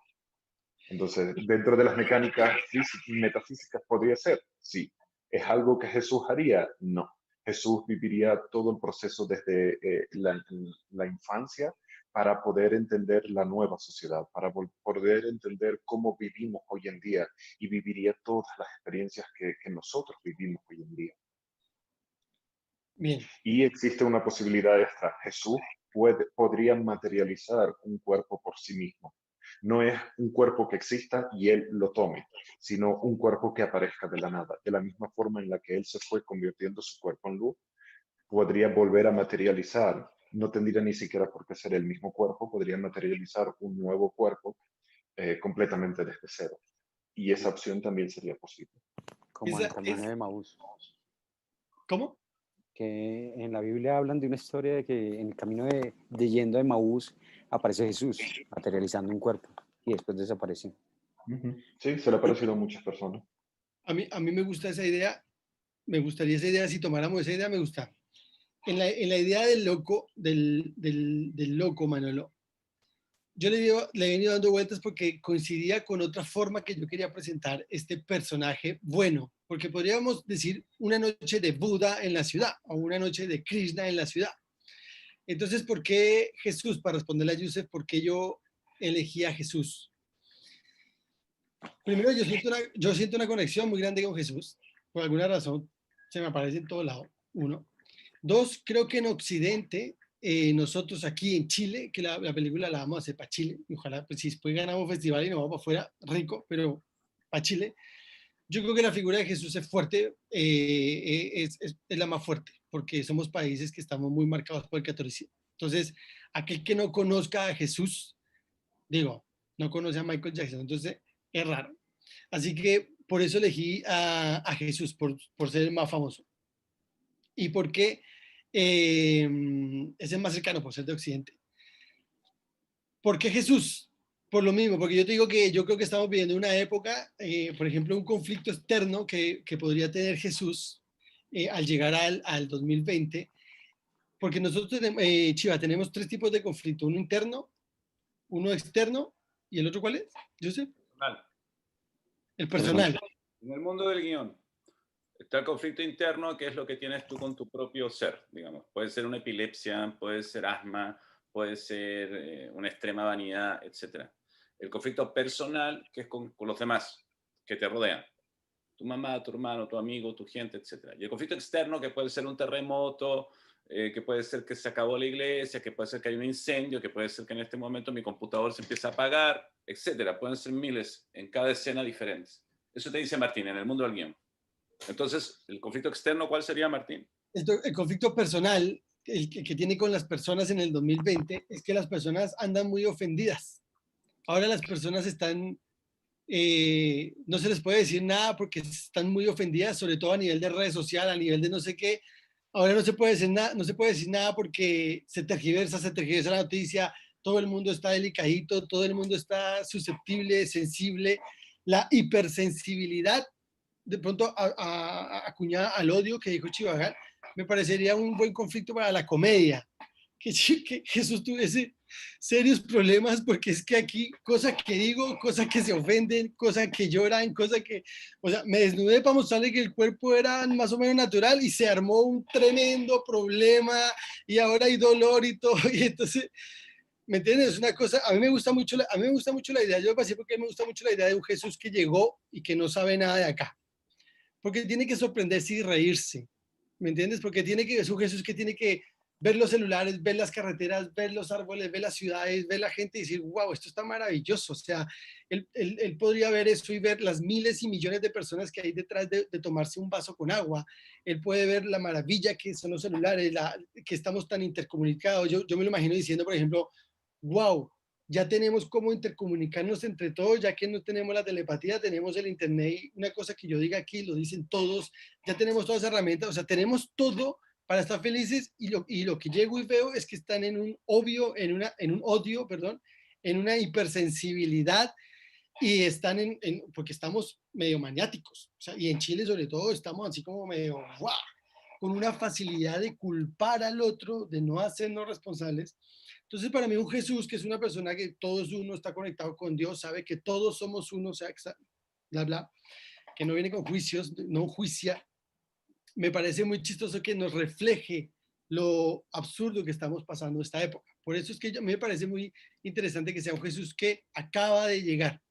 Entonces, dentro de las mecánicas metafísicas podría ser, sí. ¿Es algo que Jesús haría? No. Jesús viviría todo el proceso desde la infancia para poder entender la nueva sociedad, para poder entender cómo vivimos hoy en día y viviría todas las experiencias que nosotros vivimos hoy en día. Bien. Y existe una posibilidad extra. Jesús podría materializar un cuerpo por sí mismo. No es un cuerpo que exista y él lo tome, sino un cuerpo que aparezca de la nada. De la misma forma en la que él se fue convirtiendo su cuerpo en luz, podría volver a materializar. No tendría ni siquiera por qué ser el mismo cuerpo, podría materializar un nuevo cuerpo completamente desde cero. Y esa opción también sería posible. Como en el camino de Maús. ¿Cómo? Que en la Biblia hablan de una historia de que en el camino de yendo a Maús aparece Jesús materializando un cuerpo y después desapareció. Sí, se le ha parecido a muchas personas. A mí me gusta esa idea, me gustaría esa idea, si tomáramos esa idea me gusta. En la idea del loco, del loco, Manolo, yo le he venido dando vueltas porque coincidía con otra forma que yo quería presentar este personaje bueno, porque podríamos decir una noche de Buda en la ciudad o una noche de Krishna en la ciudad. Entonces, ¿por qué Jesús? Para responderle a Yusef, ¿por qué yo elegí a Jesús? Primero, yo siento una conexión muy grande con Jesús. Por alguna razón, se me aparece en todo lado. Uno. Dos, creo que en Occidente, nosotros aquí en Chile, que la película la vamos a hacer para Chile, y ojalá, pues si después ganamos un festival y nos vamos para afuera, rico, pero para Chile, yo creo que la figura de Jesús es fuerte, es la más fuerte, porque somos países que estamos muy marcados por el catolicismo. Entonces, aquel que no conozca a Jesús, digo, no conoce a Michael Jackson, entonces es raro. Así que por eso elegí a Jesús, por ser el más famoso. ¿Y por qué es el más cercano? Por ser de Occidente. ¿Por qué Jesús? Por lo mismo, porque yo te digo que yo creo que estamos viviendo una época, por ejemplo, un conflicto externo que podría tener Jesús al llegar al 2020, porque nosotros, Chiva, tenemos tres tipos de conflicto, uno interno, uno externo, ¿y el otro cuál es, Joseph? El personal. En el mundo del guión está el conflicto interno, que es lo que tienes tú con tu propio ser, digamos. Puede ser una epilepsia, puede ser asma, puede ser una extrema vanidad, etc. El conflicto personal, que es con los demás. que te rodean. Tu mamá, tu hermano, tu amigo, tu gente, etc. Y el conflicto externo, que puede ser un terremoto, que puede ser que se acabó la iglesia, que puede ser que hay un incendio, que puede ser que en este momento mi computador se empieza a apagar, etc. Pueden ser miles en cada escena diferentes. Eso te dice Martín, en el mundo del guión. Entonces, ¿el conflicto externo cuál sería, Martín? El conflicto personal que tiene con las personas en el 2020 es que las personas andan muy ofendidas. Ahora las personas están, no se les puede decir nada porque están muy ofendidas, sobre todo a nivel de redes sociales, a nivel de no sé qué. Ahora no se puede decir nada, no se puede decir nada porque se tergiversa la noticia, todo el mundo está delicadito, todo el mundo está susceptible, sensible. La hipersensibilidad de pronto acuñada al odio que dijo Chivagal, me parecería un buen conflicto para la comedia. Que Jesús tuviese serios problemas, porque es que aquí, cosas que digo, cosas que se ofenden, cosas que lloran, cosas que, o sea, me desnudé para mostrarle que el cuerpo era más o menos natural y se armó un tremendo problema y ahora hay dolor y todo, y entonces, ¿me entiendes? Es una cosa, a mí me gusta mucho la idea, yo pasé porque me gusta mucho la idea de un Jesús que llegó y que no sabe nada de acá, porque tiene que sorprenderse y reírse, ¿me entiendes? Porque es un Jesús que tiene que ver los celulares, ver las carreteras, ver los árboles, ver las ciudades, ver la gente y decir, wow, esto está maravilloso. O sea, él podría ver eso y ver las miles y millones de personas que hay detrás de tomarse un vaso con agua. Él puede ver la maravilla que son los celulares, que estamos tan intercomunicados. Yo me lo imagino diciendo, por ejemplo, wow, ya tenemos cómo intercomunicarnos entre todos, ya que no tenemos la telepatía, tenemos el internet, y una cosa que yo diga aquí, lo dicen todos, ya tenemos todas las herramientas, o sea, tenemos todo para estar felices y lo que llego y veo es que están en un odio, perdón, en una hipersensibilidad y están porque estamos medio maniáticos, o sea, y en Chile sobre todo estamos así como medio, ¡guau!, con una facilidad de culpar al otro, de no hacernos responsables. Entonces, para mí un Jesús, que es una persona que todo es uno, está conectado con Dios, sabe que todos somos uno, o sea, bla, bla, que no viene con juicios, no juicia, me parece muy chistoso que nos refleje lo absurdo que estamos pasando esta época. Por eso es que me parece muy interesante que sea un Jesús que acaba de llegar.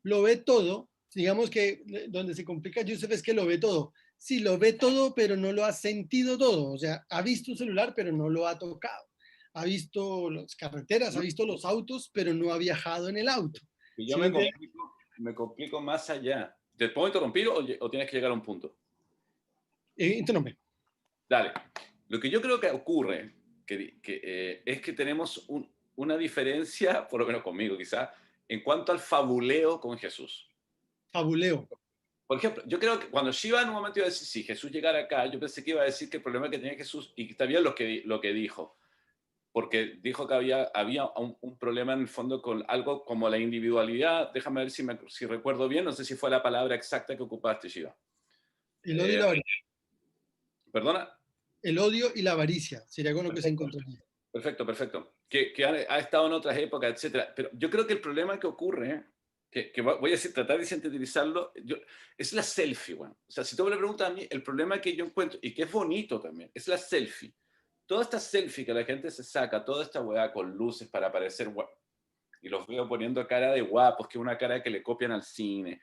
Lo ve todo, digamos que donde se complica Joseph es que lo ve todo. Sí, lo ve todo, pero no lo ha sentido todo. O sea, ha visto un celular, pero no lo ha tocado. Ha visto las carreteras, ha visto los autos, pero no ha viajado en el auto. Y yo me complico más allá. ¿Te puedo interrumpir o tienes que llegar a un punto? Interrumpe. Dale. Lo que yo creo que ocurre es que tenemos una diferencia, por lo menos conmigo quizá, en cuanto al fabuleo con Jesús. Fabuleo. Por ejemplo, yo creo que cuando Shiva en un momento iba a decir, si Jesús llegara acá, yo pensé que iba a decir que el problema que tenía Jesús, y está bien lo que dijo, porque dijo que había un problema en el fondo con algo como la individualidad. Déjame ver si recuerdo bien, no sé si fue la palabra exacta que ocupaste, Shiva. El odio y la avaricia. ¿Perdona? El odio y la avaricia sería con lo que se encontró. Perfecto, perfecto. Que ha estado en otras épocas, etcétera. Pero yo creo que el problema que ocurre, que voy a decir, tratar de sintetizarlo, es la selfie, bueno. O sea, si tú me lo preguntas a mí, el problema que yo encuentro, y que es bonito también, es la selfie. Toda esta selfie que la gente se saca, toda esta weá con luces para parecer guapo, y los veo poniendo cara de guapos, que es una cara que le copian al cine,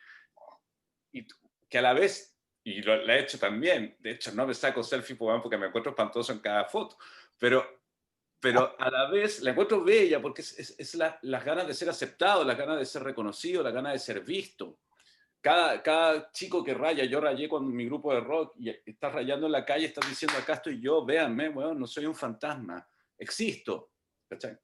y que a la vez, y la he hecho también, de hecho no me saco selfie porque me encuentro espantoso en cada foto, pero a la vez la encuentro bella porque es las ganas de ser aceptado, las ganas de ser reconocido, las ganas de ser visto. Cada chico que raya, yo rayé con mi grupo de rock y estás rayando en la calle, estás diciendo acá estoy yo, véanme, bueno, no soy un fantasma, existo. ¿Cachai?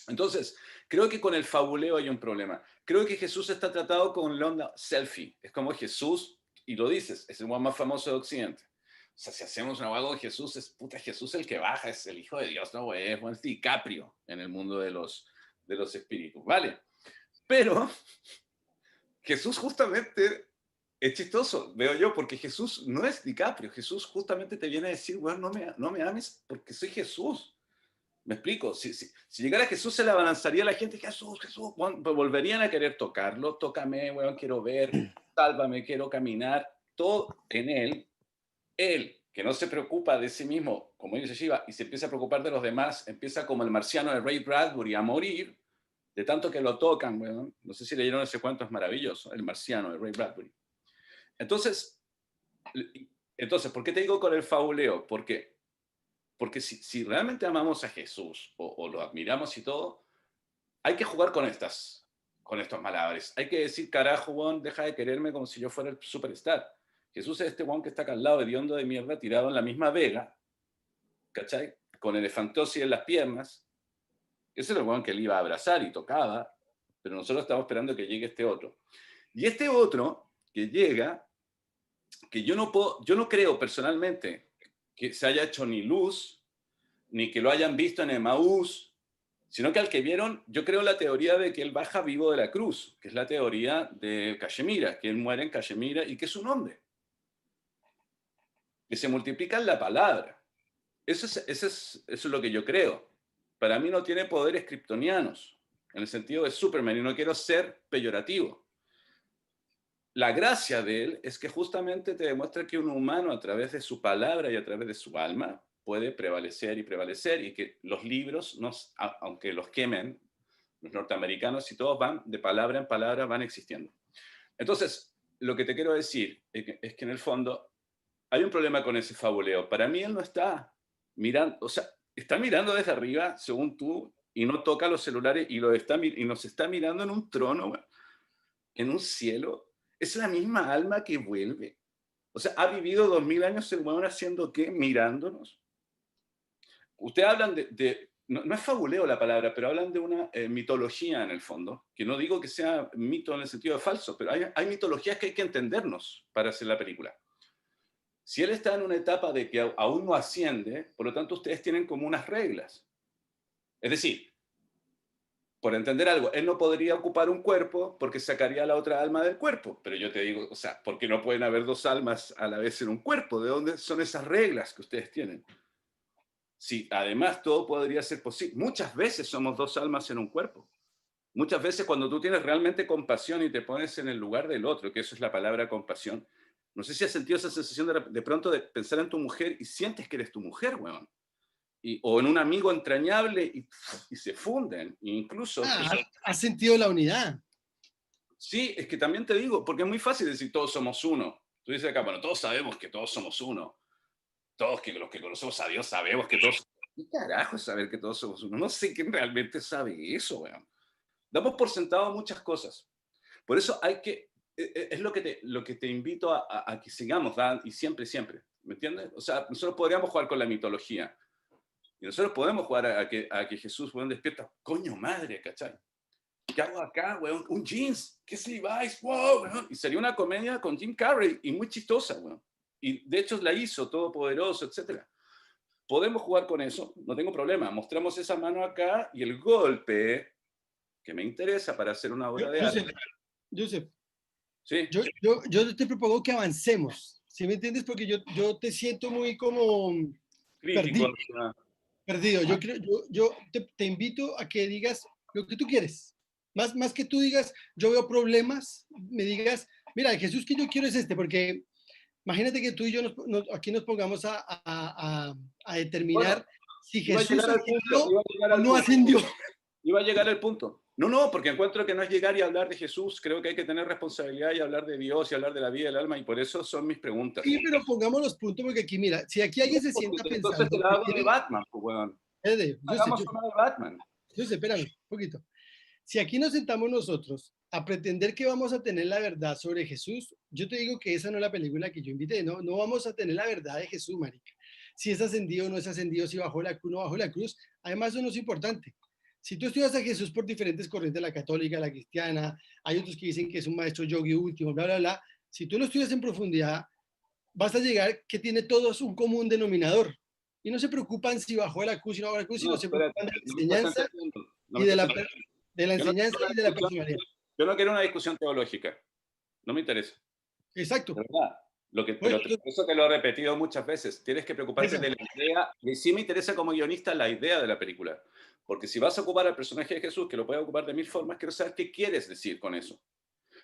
Entonces, creo que con el fabuleo hay un problema. Creo que Jesús está tratado con la onda selfie. Es como Jesús, y lo dices, es el más famoso de Occidente. O sea, si hacemos una hueá con Jesús, es puta Jesús el que baja, es el Hijo de Dios, no, güey, es DiCaprio en el mundo de los espíritus, ¿vale? Pero Jesús justamente es chistoso, veo yo, porque Jesús no es DiCaprio. Jesús justamente te viene a decir, bueno, no me ames porque soy Jesús. ¿Me explico? Si llegara Jesús, se le abalanzaría a la gente, Jesús, bueno, volverían a querer tocarlo, tócame, bueno, quiero ver, sálvame, quiero caminar, todo en él, que no se preocupa de sí mismo, como dice Shiva, y se empieza a preocupar de los demás, empieza como el marciano de Ray Bradbury a morir, de tanto que lo tocan, bueno, no sé si leyeron ese cuento, es maravilloso, El Marciano, de Ray Bradbury. Entonces, ¿por qué te digo con el fabuleo? Porque si realmente amamos a Jesús o lo admiramos y todo, hay que jugar con estos malabares. Hay que decir, carajo, Juan, deja de quererme como si yo fuera el superstar. Jesús es este Juan que está acá al lado, hediondo de mierda, tirado en la misma vega, ¿cachai? Con elefantosis en las piernas. Ese era el Juan que él iba a abrazar y tocaba, pero nosotros estamos esperando que llegue este otro. Y este otro que llega, que yo no creo personalmente que se haya hecho ni luz, ni que lo hayan visto en Emaús, sino que al que vieron, yo creo la teoría de que él baja vivo de la cruz, que es la teoría de Cachemira, que él muere en Cachemira y que es un hombre, que se multiplica en la palabra. Eso es lo que yo creo. Para mí no tiene poderes kryptonianos, en el sentido de Superman, y no quiero ser peyorativo. La gracia de él es que justamente te demuestra que un humano a través de su palabra y a través de su alma puede prevalecer y que los libros, aunque los quemen, los norteamericanos y todos van de palabra en palabra, van existiendo. Entonces, lo que te quiero decir es que en el fondo hay un problema con ese fabuleo. Para mí él no está mirando, o sea, está mirando desde arriba, según tú, y no toca los celulares y nos está mirando en un trono, en un cielo. Es la misma alma que vuelve. O sea, ha vivido 2000 años el huevón haciendo qué, mirándonos. Ustedes hablan no es fabuleo la palabra, pero hablan de una mitología en el fondo, que no digo que sea mito en el sentido de falso, pero hay mitologías que hay que entendernos para hacer la película. Si él está en una etapa de que aún no asciende, por lo tanto ustedes tienen como unas reglas. Es decir, por entender algo, él no podría ocupar un cuerpo porque sacaría la otra alma del cuerpo. Pero yo te digo, o sea, ¿por qué no pueden haber dos almas a la vez en un cuerpo? ¿De dónde son esas reglas que ustedes tienen? Sí, además todo podría ser posible. Muchas veces somos dos almas en un cuerpo. Muchas veces cuando tú tienes realmente compasión y te pones en el lugar del otro, que eso es la palabra compasión, no sé si has sentido esa sensación de pronto de pensar en tu mujer y sientes que eres tu mujer, weón. O en un amigo entrañable y se funden. Incluso... ¿Has sentido la unidad? Sí, es que también te digo, porque es muy fácil decir todos somos uno. Tú dices acá, bueno, todos sabemos que todos somos uno. Todos los que conocemos a Dios sabemos que todos... ¿Qué carajo es saber que todos somos uno? No sé quién realmente sabe eso, weón. Damos por sentado muchas cosas. Por eso hay que... Es lo que te invito a que sigamos, ¿verdad? Y siempre, siempre. ¿Me entiendes? O sea, nosotros podríamos jugar con la mitología. Y nosotros podemos jugar a que Jesús, weón, despierta. Coño madre, ¿cachai? ¿Qué hago acá, weón? Un jeans. ¿Qué es Levi's? Wow, weón. Y sería una comedia con Jim Carrey y muy chistosa, weón. Y de hecho la hizo, todopoderoso, etc. Podemos jugar con eso, no tengo problema. Mostramos esa mano acá y el golpe que me interesa para hacer una obra de arte. Joseph, ¿Sí? yo te propongo que avancemos, ¿sí me entiendes? Porque yo te siento muy como Crítico. perdido. Yo te invito a que digas lo que tú quieres. Más que tú digas, yo veo problemas, me digas, mira, el Jesús que yo quiero es este, porque imagínate que tú y yo aquí nos pongamos a determinar si Jesús ascendió o no ascendió. Iba a llegar al punto. No, porque encuentro que no es llegar y hablar de Jesús. Creo que hay que tener responsabilidad y hablar de Dios y hablar de la vida y del alma, y por eso son mis preguntas. Sí, pero pongamos los puntos, porque aquí, mira, si aquí alguien se sienta pensando... Entonces te la hago de Batman, pues, weón. Hagamos una de Batman. Espérame, un poquito. Si aquí nos sentamos nosotros a pretender que vamos a tener la verdad sobre Jesús, yo te digo que esa no es la película que yo invité, no vamos a tener la verdad de Jesús, marica. Si es ascendido o no es ascendido, si bajó la cruz o no bajó la cruz, además eso no es importante. Si tú estudias a Jesús por diferentes corrientes, la católica, la cristiana, hay otros que dicen que es un maestro yogi último, bla, bla, bla, si tú lo estudias en profundidad, vas a llegar que tiene todos un común denominador. Y no se preocupan si bajó la cruz y no bajó la cruz, sino se preocupan de la enseñanza y de la enseñanza y de la personalidad. Yo no quiero una discusión teológica. No me interesa. Exacto. De verdad. Pero eso te lo he repetido muchas veces. Tienes que preocuparte de la idea. Y sí me interesa como guionista la idea de la película. Porque si vas a ocupar al personaje de Jesús, que lo puedes ocupar de 1000 formas, quiero saber qué quieres decir con eso.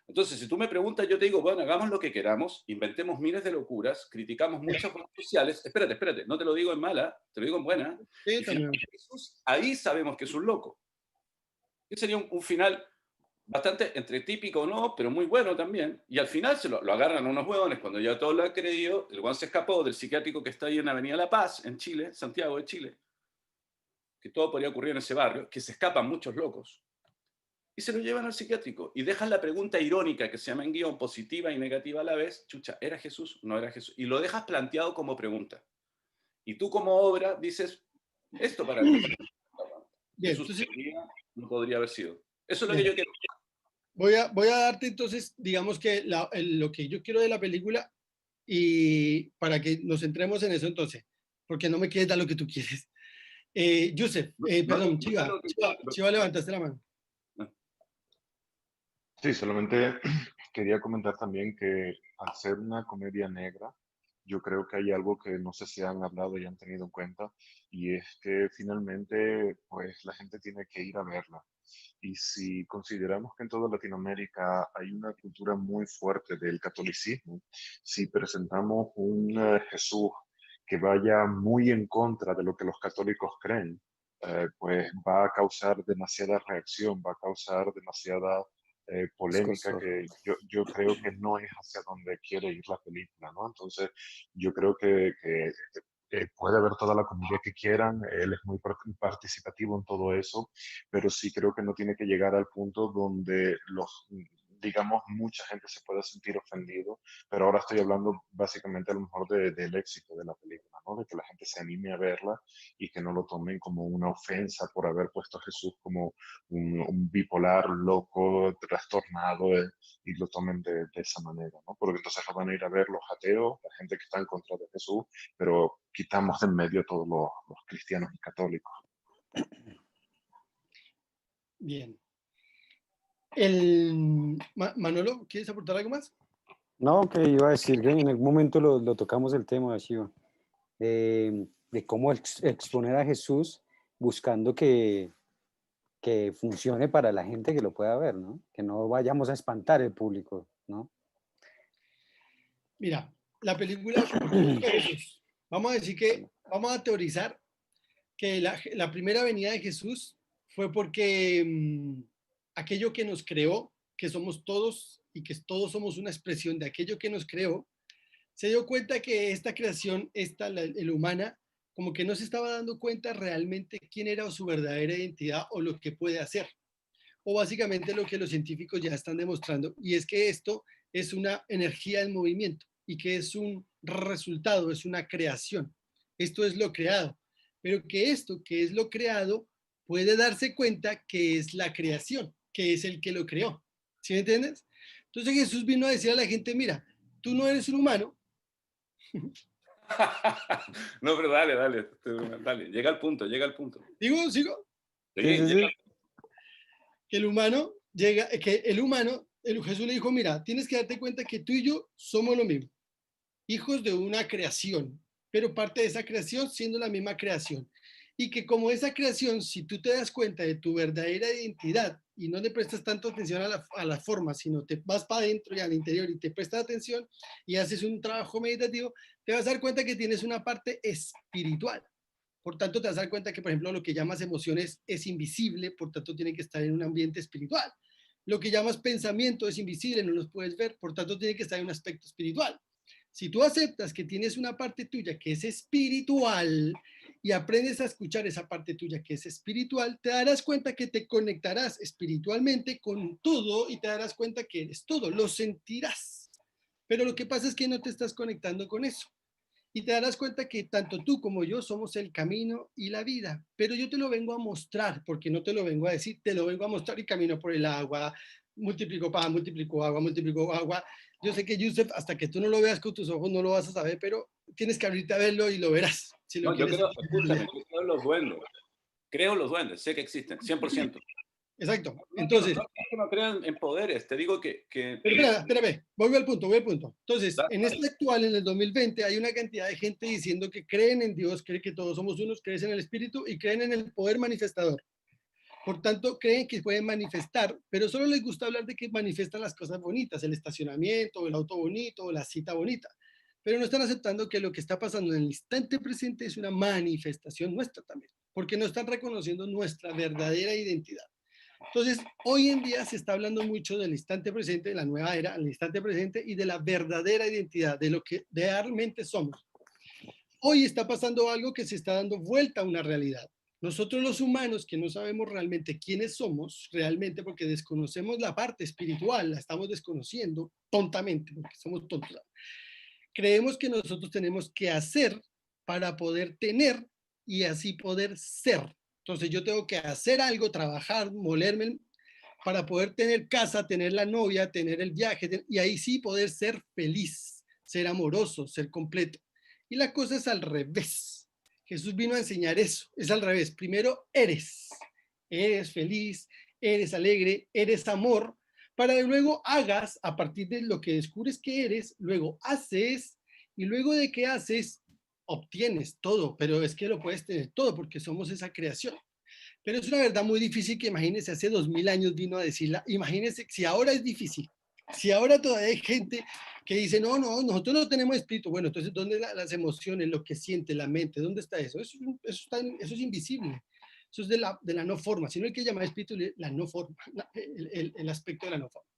Entonces, si tú me preguntas, yo te digo, bueno, hagamos lo que queramos, inventemos miles de locuras, criticamos muchas cosas sociales. Espérate, no te lo digo en mala, te lo digo en buena. Sí, Jesús, ahí sabemos que es un loco. Que sería un final bastante entre típico o no, pero muy bueno también. Y al final se lo agarran unos hueones cuando ya todo lo ha creído. El hueón se escapó del psiquiátrico que está ahí en Avenida La Paz, en Chile, Santiago de Chile, que todo podría ocurrir en ese barrio, que se escapan muchos locos. Y se lo llevan al psiquiátrico y dejan la pregunta irónica que se llama en guión positiva y negativa a la vez, chucha, ¿era Jesús? No era Jesús. Y lo dejas planteado como pregunta. Y tú como obra dices, esto para mí Bien, Jesús entonces, no podría haber sido. Eso es lo que bien. yo quiero. Voy a darte entonces, digamos que lo que yo quiero de la película y para que nos centremos en eso entonces, porque no me quieres dar lo que tú quieres. Yusef, perdón, Chiva, Chiva, levantaste la mano. Sí, solamente quería comentar también que al ser una comedia negra, yo creo que hay algo que no sé si han hablado y han tenido en cuenta, y es que finalmente, pues la gente tiene que ir a verla. Y si consideramos que en toda Latinoamérica hay una cultura muy fuerte del catolicismo, si presentamos un Jesús que vaya muy en contra de lo que los católicos creen, pues va a causar demasiada reacción, va a causar demasiada polémica Discurso. que yo creo que no es hacia donde quiere ir la película, ¿no? Entonces, yo creo que puede haber toda la comedia que quieran, él es muy participativo en todo eso, pero sí creo que no tiene que llegar al punto donde digamos, mucha gente se pueda sentir ofendido, pero ahora estoy hablando básicamente a lo mejor del éxito de la película, ¿no? De que la gente se anime a verla y que no lo tomen como una ofensa por haber puesto a Jesús como un bipolar loco, trastornado, y lo tomen de esa manera, ¿no? Porque entonces lo van a ir a ver los ateos, la gente que está en contra de Jesús, pero quitamos de en medio a todos los cristianos y católicos. Bien. Manolo, ¿quieres aportar algo más? No, que iba a decir que en algún momento lo tocamos el tema, Shiva, de cómo exponer a Jesús buscando que funcione para la gente que lo pueda ver, ¿no? Que no vayamos a espantar el público, ¿no? Mira, la película, ¿por qué busca a Jesús? Vamos a decir que, vamos a teorizar que la primera venida de Jesús fue porque aquello que nos creó, que somos todos y que todos somos una expresión de aquello que nos creó, se dio cuenta que esta creación, el humana, como que no se estaba dando cuenta realmente quién era su verdadera identidad o lo que puede hacer. O básicamente lo que los científicos ya están demostrando, y es que esto es una energía en movimiento y que es un resultado, es una creación. Esto es lo creado, pero que esto que es lo creado puede darse cuenta que es la creación, que es el que lo creó. ¿Sí me entiendes? Entonces Jesús vino a decir a la gente, mira, tú no eres un humano. No, pero dale, llega al punto, llega al punto. Digo, sigo, Sí, Sí, sí, llega. sí. que el humano llega, que el humano, Jesús le dijo, mira, tienes que darte cuenta que tú y yo somos lo mismo, hijos de una creación, pero parte de esa creación siendo la misma creación. Y que como esa creación, si tú te das cuenta de tu verdadera identidad y no le prestas tanto atención a la forma, sino te vas para adentro y al interior y te prestas atención y haces un trabajo meditativo, te vas a dar cuenta que tienes una parte espiritual. Por tanto, te vas a dar cuenta que, por ejemplo, lo que llamas emociones es invisible, por tanto, tiene que estar en un ambiente espiritual. Lo que llamas pensamiento es invisible, no los puedes ver, por tanto, tiene que estar en un aspecto espiritual. Si tú aceptas que tienes una parte tuya que es espiritual y aprendes a escuchar esa parte tuya que es espiritual, te darás cuenta que te conectarás espiritualmente con todo y te darás cuenta que eres todo, lo sentirás. Pero lo que pasa es que no te estás conectando con eso. Y te darás cuenta que tanto tú como yo somos el camino y la vida. Pero yo te lo vengo a mostrar, porque no te lo vengo a decir, te lo vengo a mostrar y camino por el agua, multiplico pan, multiplico agua, multiplico agua. Yo sé que, Yusef, hasta que tú no lo veas con tus ojos no lo vas a saber, pero tienes que abrirte a verlo y lo verás. Si lo No, yo quieres. creo, escúchame, yo creo en los duendes. Creo en los duendes, sé que existen, 100%. Exacto. No, Entonces, no es que no crean en poderes, te digo pero espérame, voy al punto, voy al punto. Entonces, Dale, en este actual, en el 2020, hay una cantidad de gente diciendo que creen en Dios, creen que todos somos unos, creen en el Espíritu y creen en el poder manifestador. Por tanto, creen que pueden manifestar, pero solo les gusta hablar de que manifiestan las cosas bonitas, el estacionamiento, el auto bonito, la cita bonita. Pero no están aceptando que lo que está pasando en el instante presente es una manifestación nuestra también, porque no están reconociendo nuestra verdadera identidad. Entonces, hoy en día se está hablando mucho del instante presente, de la nueva era, el instante presente y de la verdadera identidad, de lo que realmente somos. Hoy está pasando algo que se está dando vuelta a una realidad. Nosotros los humanos que no sabemos realmente quiénes somos, realmente porque desconocemos la parte espiritual, la estamos desconociendo tontamente, porque somos tontos. Creemos que nosotros tenemos que hacer para poder tener y así poder ser. Entonces yo tengo que hacer algo, trabajar, molerme para poder tener casa, tener la novia, tener el viaje y ahí sí poder ser feliz, ser amoroso, ser completo. Y la cosa es al revés. Jesús vino a enseñar eso, es al revés. Primero eres feliz, eres alegre, eres amor, para que luego hagas a partir de lo que descubres que eres, luego haces y luego de que haces obtienes todo, pero es que lo puedes tener todo porque somos esa creación. Pero es una verdad muy difícil que imagínense, hace 2000 años vino a decirla, imagínense si ahora es difícil, si ahora todavía hay gente que dice, no, nosotros no tenemos espíritu, bueno, entonces, ¿dónde las emociones, lo que siente, la mente, dónde está eso? Eso es invisible, eso es de la no forma, sino hay que llamar espíritu la no forma, el aspecto de la no forma.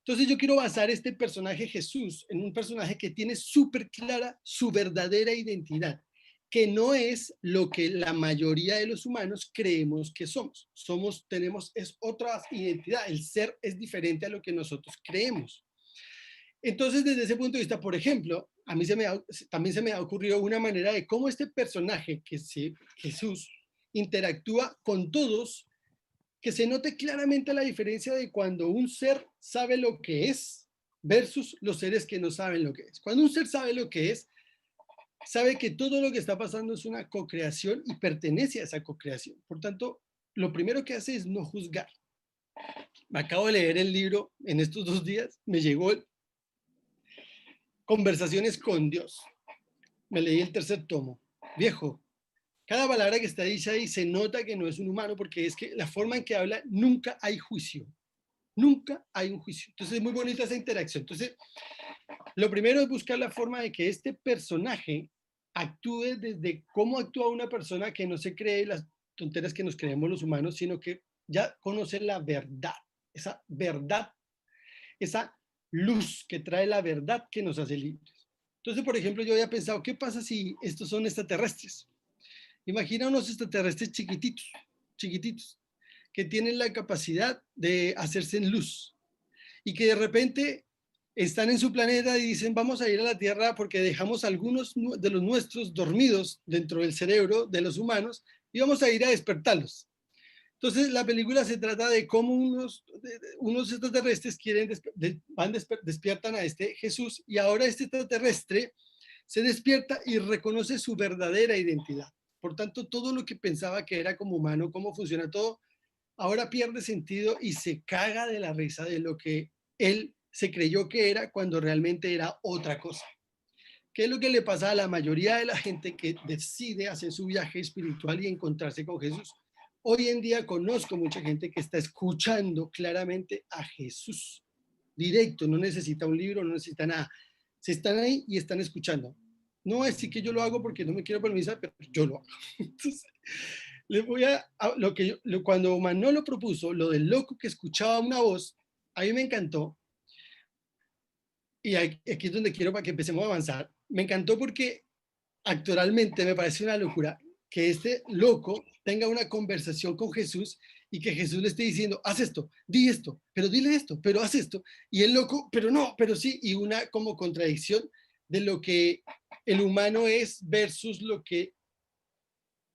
Entonces yo quiero basar este personaje Jesús en un personaje que tiene súper clara su verdadera identidad, que no es lo que la mayoría de los humanos creemos que somos. Es otra identidad, el ser es diferente a lo que nosotros creemos. Entonces, desde ese punto de vista, por ejemplo, a mí también se me ha ocurrido una manera de cómo este personaje, Jesús, interactúa con todos, que se note claramente la diferencia de cuando un ser sabe lo que es versus los seres que no saben lo que es. Cuando un ser sabe lo que es, sabe que todo lo que está pasando es una co-creación y pertenece a esa co-creación. Por tanto, lo primero que hace es no juzgar. Me acabo de leer el libro en estos 2 días, me llegó Conversaciones con Dios. Me leí el 3er tomo. Viejo, cada palabra que está dicha ahí se nota que no es un humano porque es que la forma en que habla nunca hay juicio. Nunca hay un juicio. Entonces es muy bonita esa interacción. Entonces, lo primero es buscar la forma de que este personaje actúe desde cómo actúa una persona que no se cree las tonteras que nos creemos los humanos, sino que ya conoce la verdad, esa luz que trae la verdad que nos hace libres. Entonces, por ejemplo, yo había pensado, ¿qué pasa si estos son extraterrestres? Imagina unos extraterrestres chiquititos, que tienen la capacidad de hacerse en luz y que de repente están en su planeta y dicen, vamos a ir a la Tierra porque dejamos algunos de los nuestros dormidos dentro del cerebro de los humanos y vamos a ir a despertarlos. Entonces, la película se trata de cómo unos extraterrestres despiertan a este Jesús y ahora este extraterrestre se despierta y reconoce su verdadera identidad. Por tanto, todo lo que pensaba que era como humano, cómo funciona todo, ahora pierde sentido y se caga de la risa de lo que él se creyó que era cuando realmente era otra cosa. ¿Qué es lo que le pasa a la mayoría de la gente que decide hacer su viaje espiritual y encontrarse con Jesús? Hoy en día conozco mucha gente que está escuchando claramente a Jesús directo, no necesita un libro, no necesita nada. Se están ahí y están escuchando. No voy a decir que yo lo hago porque no me quiero permisar, pero yo lo hago. Entonces, les voy a cuando Manolo propuso lo del loco que escuchaba una voz, a mí me encantó. Y aquí es donde quiero para que empecemos a avanzar. Me encantó porque actualmente me parece una locura que este loco tenga una conversación con Jesús y que Jesús le esté diciendo, haz esto, di esto, pero dile esto, pero haz esto. Y el loco, pero no, pero sí, y una como contradicción de lo que el humano es versus lo que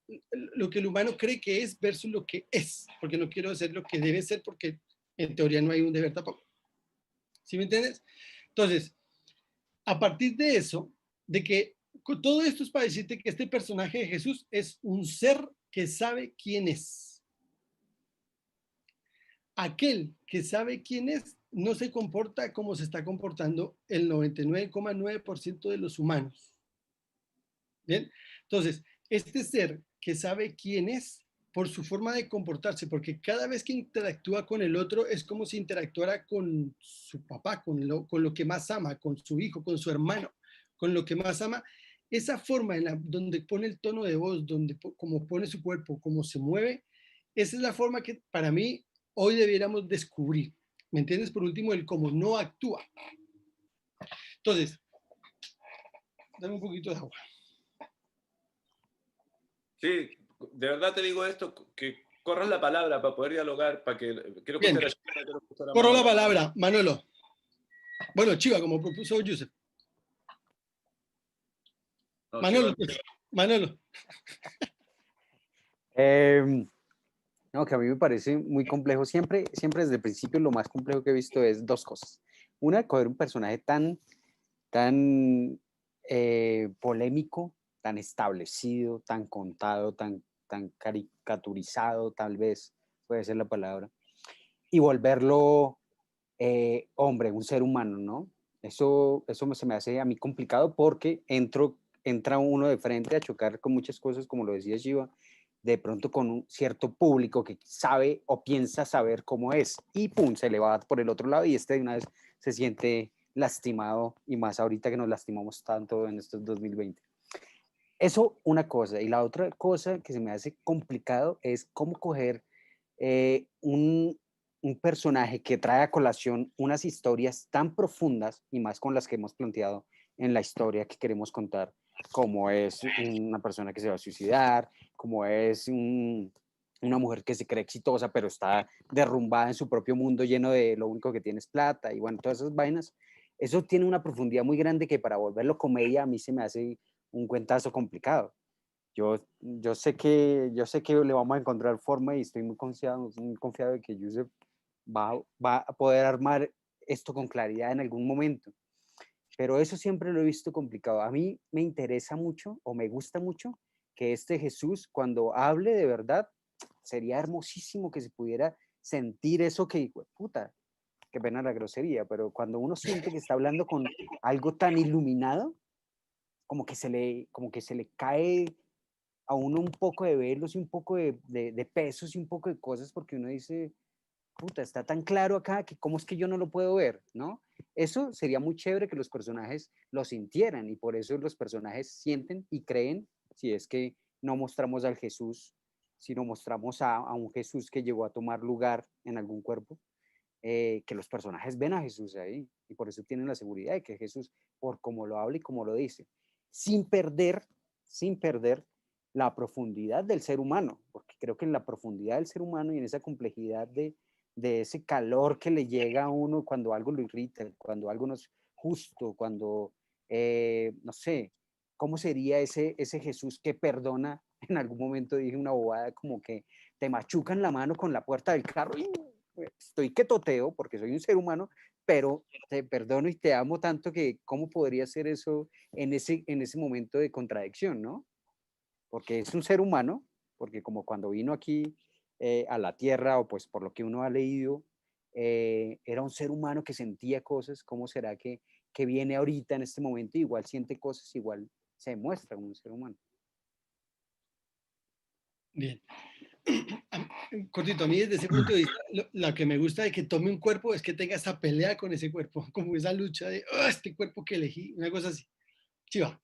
el humano cree que es versus lo que es, porque no quiero hacer lo que debe ser porque en teoría no hay un deber tampoco. ¿Sí me entiendes? Entonces, a partir de eso, de que todo esto es para decirte que este personaje de Jesús es un ser que sabe quién es. Aquel que sabe quién es no se comporta como se está comportando el 99,9% de los humanos. ¿Bien? Entonces, este ser que sabe quién es por su forma de comportarse, porque cada vez que interactúa con el otro es como si interactuara con su papá, con lo que más ama, con su hijo, con su hermano, con lo que más ama. Esa forma donde pone el tono de voz, como pone su cuerpo, cómo se mueve, esa es la forma que para mí hoy debiéramos descubrir. ¿Me entiendes? Por último, el cómo no actúa. Entonces, dame un poquito de agua. Sí, de verdad te digo esto, que corras la palabra para poder dialogar, para que quiero Bien. escuchar a Chiva, quiero escuchar a Corro la Manolo. palabra, Manolo. Bueno, Chiva, como propuso Yusef. No, Manolo, Chiva, pues, Manolo. No, que a mí me parece muy complejo. Siempre desde el principio lo más complejo que he visto es dos cosas. Una, coger un personaje tan polémico, tan establecido, tan contado, tan caricaturizado, tal vez puede ser la palabra, y volverlo hombre, un ser humano, ¿no? Eso se me hace a mí complicado porque entra uno de frente a chocar con muchas cosas, como lo decía Shiva, de pronto con un cierto público que sabe o piensa saber cómo es, y pum, se le va por el otro lado y de una vez se siente lastimado, y más ahorita que nos lastimamos tanto en estos 2020. Eso una cosa, y la otra cosa que se me hace complicado es cómo coger eh, un, un personaje que trae a colación unas historias tan profundas, y más con las que hemos planteado en la historia que queremos contar, como es una persona que se va a suicidar, como es una mujer que se cree exitosa pero está derrumbada en su propio mundo lleno de lo único que tiene es plata, y bueno, todas esas vainas. Eso tiene una profundidad muy grande que para volverlo comedia a mí se me hace un cuentazo complicado. Yo sé que le vamos a encontrar forma, y estoy muy confiado de que Yusef va a poder armar esto con claridad en algún momento. Pero eso siempre lo he visto complicado. A mí me interesa mucho, o me gusta mucho, que este Jesús, cuando hable de verdad, sería hermosísimo que se pudiera sentir eso que, puta, qué pena la grosería, pero cuando uno siente que está hablando con algo tan iluminado, como que se le cae a uno un poco de velos y un poco de pesos y un poco de cosas, porque uno dice, puta, está tan claro acá que cómo es que yo no lo puedo ver, ¿no? Eso sería muy chévere que los personajes lo sintieran, y por eso los personajes sienten y creen, si es que no mostramos al Jesús, sino mostramos a un Jesús que llegó a tomar lugar en algún cuerpo, que los personajes ven a Jesús ahí, y por eso tienen la seguridad de que Jesús, por cómo lo habla y cómo lo dice, sin perder la profundidad del ser humano, porque creo que en la profundidad del ser humano y en esa complejidad de ese calor que le llega a uno cuando algo lo irrita, cuando algo no es justo, cuando, no sé, ¿cómo sería ese Jesús que perdona? En algún momento dije una bobada como que te machucan la mano con la puerta del carro y estoy que toteo porque soy un ser humano, pero te perdono y te amo tanto que ¿cómo podría ser eso en ese momento de contradicción, no? Porque es un ser humano, porque como cuando vino aquí a la tierra, o pues por lo que uno ha leído, era un ser humano que sentía cosas. ¿Cómo será que viene ahorita en este momento, igual siente cosas, igual se muestra como un ser humano? Bien. Cortito, a mí desde ese punto de vista, lo que me gusta de que tome un cuerpo es que tenga esa pelea con ese cuerpo, como esa lucha de este cuerpo que elegí, una cosa así. Chiva.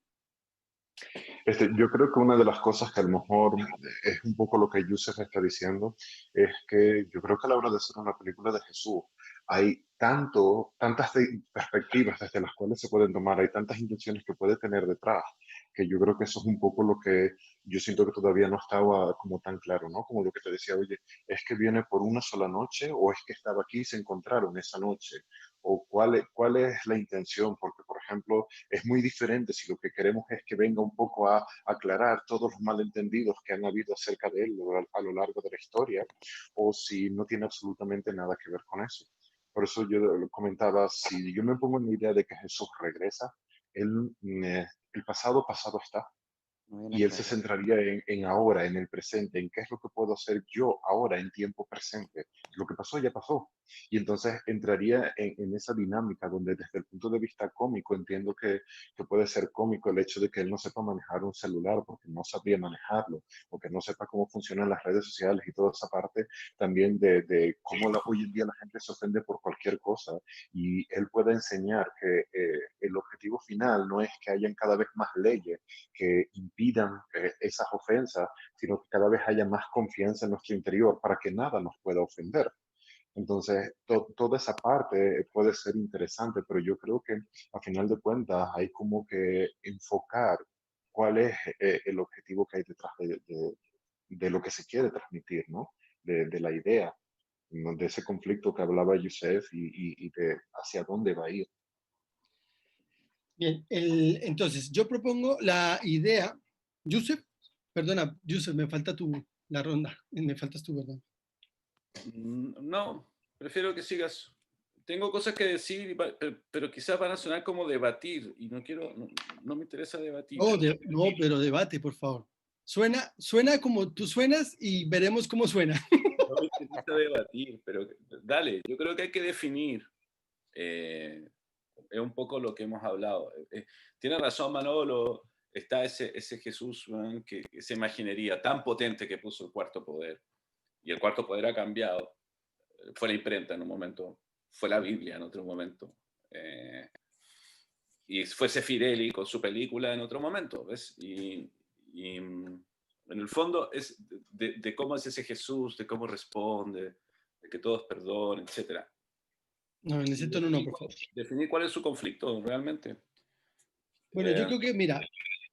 Yo creo que una de las cosas que a lo mejor es un poco lo que Yusef está diciendo, es que yo creo que a la hora de hacer una película de Jesús hay tantas perspectivas desde las cuales se pueden tomar, hay tantas intenciones que puede tener detrás, que yo creo que eso es un poco lo que yo siento que todavía no estaba como tan claro, ¿no? Como lo que te decía, oye, ¿es que viene por una sola noche o es que estaba aquí y se encontraron esa noche? ¿O cuál es la intención? Porque, por ejemplo, es muy diferente si lo que queremos es que venga un poco a aclarar todos los malentendidos que han habido acerca de él a lo largo de la historia, o si no tiene absolutamente nada que ver con eso. Por eso yo lo comentaba, si yo me pongo en la idea de que Jesús regresa, el pasado está. No viene a Y él se aclarar. centraría en ahora, en el presente, en qué es lo que puedo hacer yo ahora en tiempo presente. Lo que pasó ya pasó. Y entonces entraría en esa dinámica donde desde el punto de vista cómico entiendo que puede ser cómico el hecho de que él no sepa manejar un celular porque no sabría manejarlo, o que no sepa cómo funcionan las redes sociales y toda esa parte también de cómo hoy en día la gente se ofende por cualquier cosa, y él puede enseñar que el objetivo final no es que hayan cada vez más leyes que impidan esas ofensas, sino que cada vez haya más confianza en nuestro interior para que nada nos pueda ofender. Entonces, toda esa parte puede ser interesante, pero yo creo que a final de cuentas hay como que enfocar cuál es el objetivo que hay detrás de lo que se quiere transmitir, ¿no? De la idea, ¿no? De ese conflicto que hablaba Yusef y de hacia dónde va a ir. Bien, entonces yo propongo la idea, Yusef, perdona, Yusef, me falta la ronda, me faltas tú, ¿verdad? No, prefiero que sigas. Tengo cosas que decir, pero quizás van a sonar como debatir y no me interesa debatir. No, pero debate, por favor. Suena como tú suenas y veremos cómo suena. No me interesa debatir, pero dale, yo creo que hay que definir. Es un poco lo que hemos hablado. Tiene razón Manolo, está ese Jesús, man, esa imaginería tan potente que puso el cuarto poder. Y el cuarto poder ha cambiado. Fue la imprenta en un momento, fue la Biblia en otro momento. Y fue Sefirelli con su película en otro momento, ¿ves? Y en el fondo es de cómo es ese Jesús, de cómo responde, de que todos perdonen, etc. No, en ese tono no, por favor. Definir cuál es su conflicto realmente. Bueno, yo creo que, mira,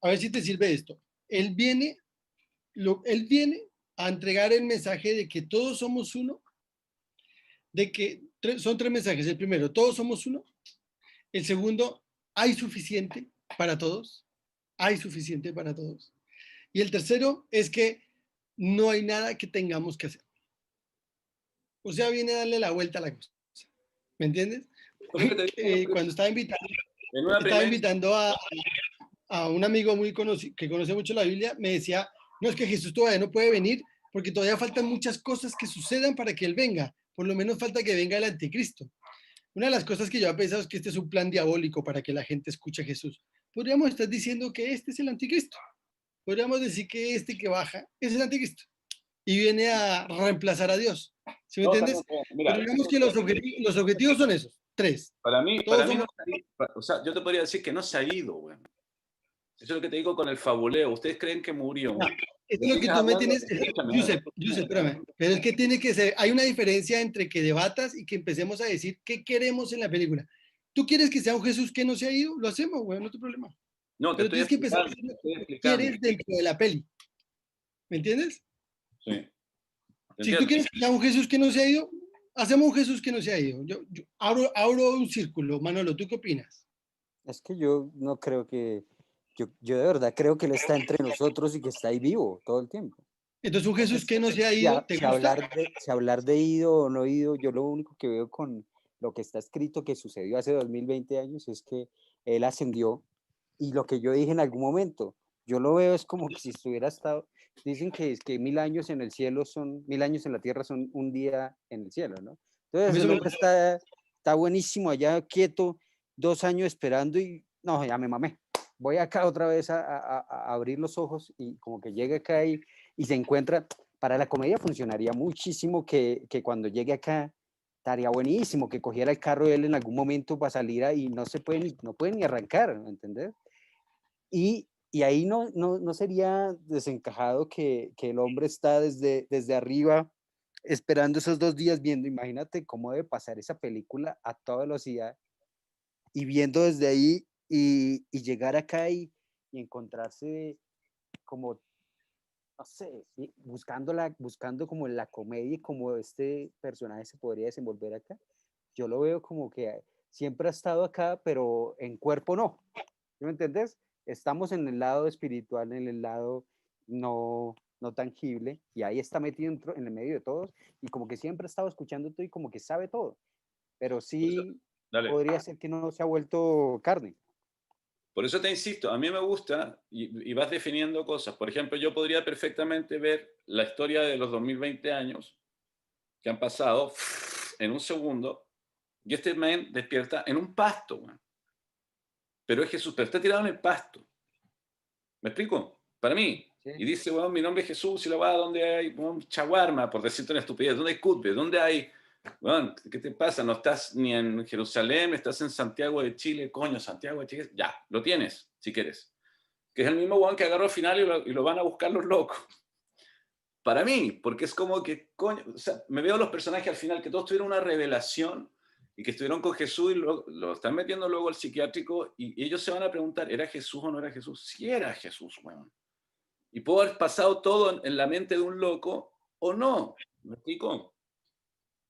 a ver si te sirve esto. Él viene a entregar el mensaje de que todos somos uno, de que son tres mensajes. El primero, todos somos uno. El segundo, hay suficiente para todos. Hay suficiente para todos. Y el tercero es que no hay nada que tengamos que hacer. O sea, viene a darle la vuelta a la cosa. ¿Me entiendes? Cuando estaba invitando a un amigo muy conocido, que conoce mucho la Biblia, me decía, no, es que Jesús todavía no puede venir porque todavía faltan muchas cosas que sucedan para que Él venga. Por lo menos falta que venga el anticristo. Una de las cosas que yo he pensado es que este es un plan diabólico para que la gente escuche a Jesús. Podríamos estar diciendo que este es el anticristo. Podríamos decir que este que baja es el anticristo y viene a reemplazar a Dios. ¿Sí me entiendes? Mira, pero digamos que los objetivos son esos, tres. Para mí no o sea, yo te podría decir que no se ha ido, güey. Eso es lo que te digo con el fabuleo. Ustedes creen que murió. No, es lo que tú me tienes. Yusef, espérame. Pero es que tiene que ser. Hay una diferencia entre que debatas y que empecemos a decir qué queremos en la película. ¿Tú quieres que sea un Jesús que no se ha ido? Lo hacemos, güey, no hay problema. No, pero tienes que empezar a decir lo que quieres dentro de la peli. ¿Me entiendes? Sí. Si tú quieres que sea un Jesús que no se ha ido, hacemos un Jesús que no se ha ido. Yo abro un círculo. Manolo, ¿tú qué opinas? Es que yo no creo que... Yo de verdad creo que Él está entre nosotros y que está ahí vivo todo el tiempo. Entonces, un Jesús que no se ha ido, ¿te gusta? Si hablar de ido o no ido, yo lo único que veo con lo que está escrito que sucedió hace 2020 años es que Él ascendió, y lo que yo dije en algún momento, yo lo veo es como que si estuviera estado, dicen que 1000 años en el cielo son, 1000 años en la tierra son un día en el cielo, ¿no? Entonces el hombre está buenísimo allá, quieto, 2 años esperando y no, ya me mamé. Voy acá otra vez a abrir los ojos y como que llega acá y se encuentra. Para la comedia funcionaría muchísimo que cuando llegue acá estaría buenísimo que cogiera el carro de él en algún momento para salir ahí, no puede ni arrancar, ¿me entiendes? Y ahí no sería desencajado que el hombre está desde arriba esperando esos 2 días viendo. Imagínate cómo debe pasar esa película a toda velocidad y viendo desde ahí y llegar acá y encontrarse como, no sé, buscando como la comedia, como este personaje se podría desenvolver acá. Yo lo veo como que siempre ha estado acá, pero en cuerpo no. ¿Sí me entiendes? Estamos en el lado espiritual, en el lado no tangible, y ahí está metido en el medio de todos, y como que siempre ha estado escuchando todo y como que sabe todo. Pero sí podría ser que no se ha vuelto carne. Por eso te insisto, a mí me gusta y vas definiendo cosas. Por ejemplo, yo podría perfectamente ver la historia de los 2020 años que han pasado en un segundo y este man despierta en un pasto, man. Pero es Jesús, pero está tirado en el pasto. ¿Me explico? Para mí. Sí. Y dice, bueno, mi nombre es Jesús y la va donde hay un chaguarma, por decirte una estupidez, ¿dónde hay cutbe? ¿Dónde hay? Bueno, ¿qué te pasa? No estás ni en Jerusalén, estás en Santiago de Chile, coño, Santiago de Chile, ya, lo tienes, si quieres. Que es el mismo weón que agarró al final y lo van a buscar los locos. Para mí, porque es como que, coño, o sea, me veo los personajes al final que todos tuvieron una revelación y que estuvieron con Jesús y lo están metiendo luego al psiquiátrico y ellos se van a preguntar, ¿era Jesús o no era Jesús? Sí era Jesús, weón. Y pudo haber pasado todo en la mente de un loco o no. ¿Me explico?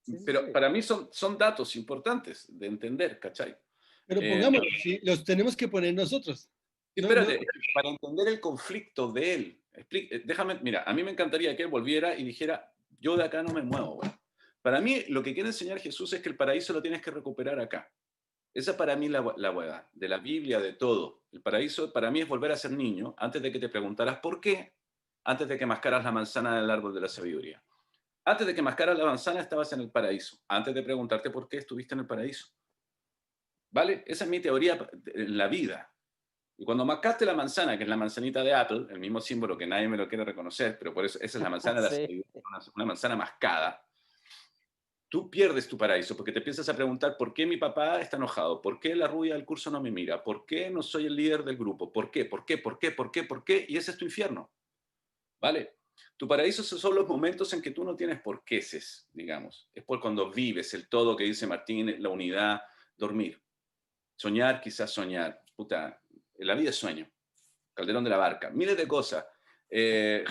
Sí, sí, Pero sí. para mí son datos importantes de entender, ¿cachai? Pero Eh, pongámoslo, ¿sí? Los tenemos que poner nosotros. No, no, Espérate, para entender el conflicto de él, déjame, mira, a mí me encantaría que él volviera y dijera, yo de acá no me muevo, güey. Para mí, lo que quiere enseñar Jesús es que el paraíso lo tienes que recuperar acá. Esa para mí la hueá, de la Biblia, de todo. El paraíso para mí es volver a ser niño antes de que te preguntaras por qué, antes de que mascaras la manzana del árbol de la sabiduría. Antes de que mascaras la manzana estabas en el paraíso, antes de preguntarte por qué estuviste en el paraíso. ¿Vale? Esa es mi teoría en la vida. Y cuando mascaste la manzana, que es la manzanita de Apple, el mismo símbolo que nadie me lo quiere reconocer, pero por eso esa es la manzana de la Sí. sabiduría, una manzana mascada, tú pierdes tu paraíso porque te empiezas a preguntar por qué mi papá está enojado, por qué la rubia del curso no me mira, por qué no soy el líder del grupo, por qué, por qué, por qué, por qué, por qué, y ese es tu infierno. ¿Vale? Tu paraíso son los momentos en que tú no tienes porqueses, digamos. Es por cuando vives el todo que dice Martín, la unidad, dormir. Soñar, quizás soñar. Puta, la vida es sueño. Calderón de la Barca, miles de cosas.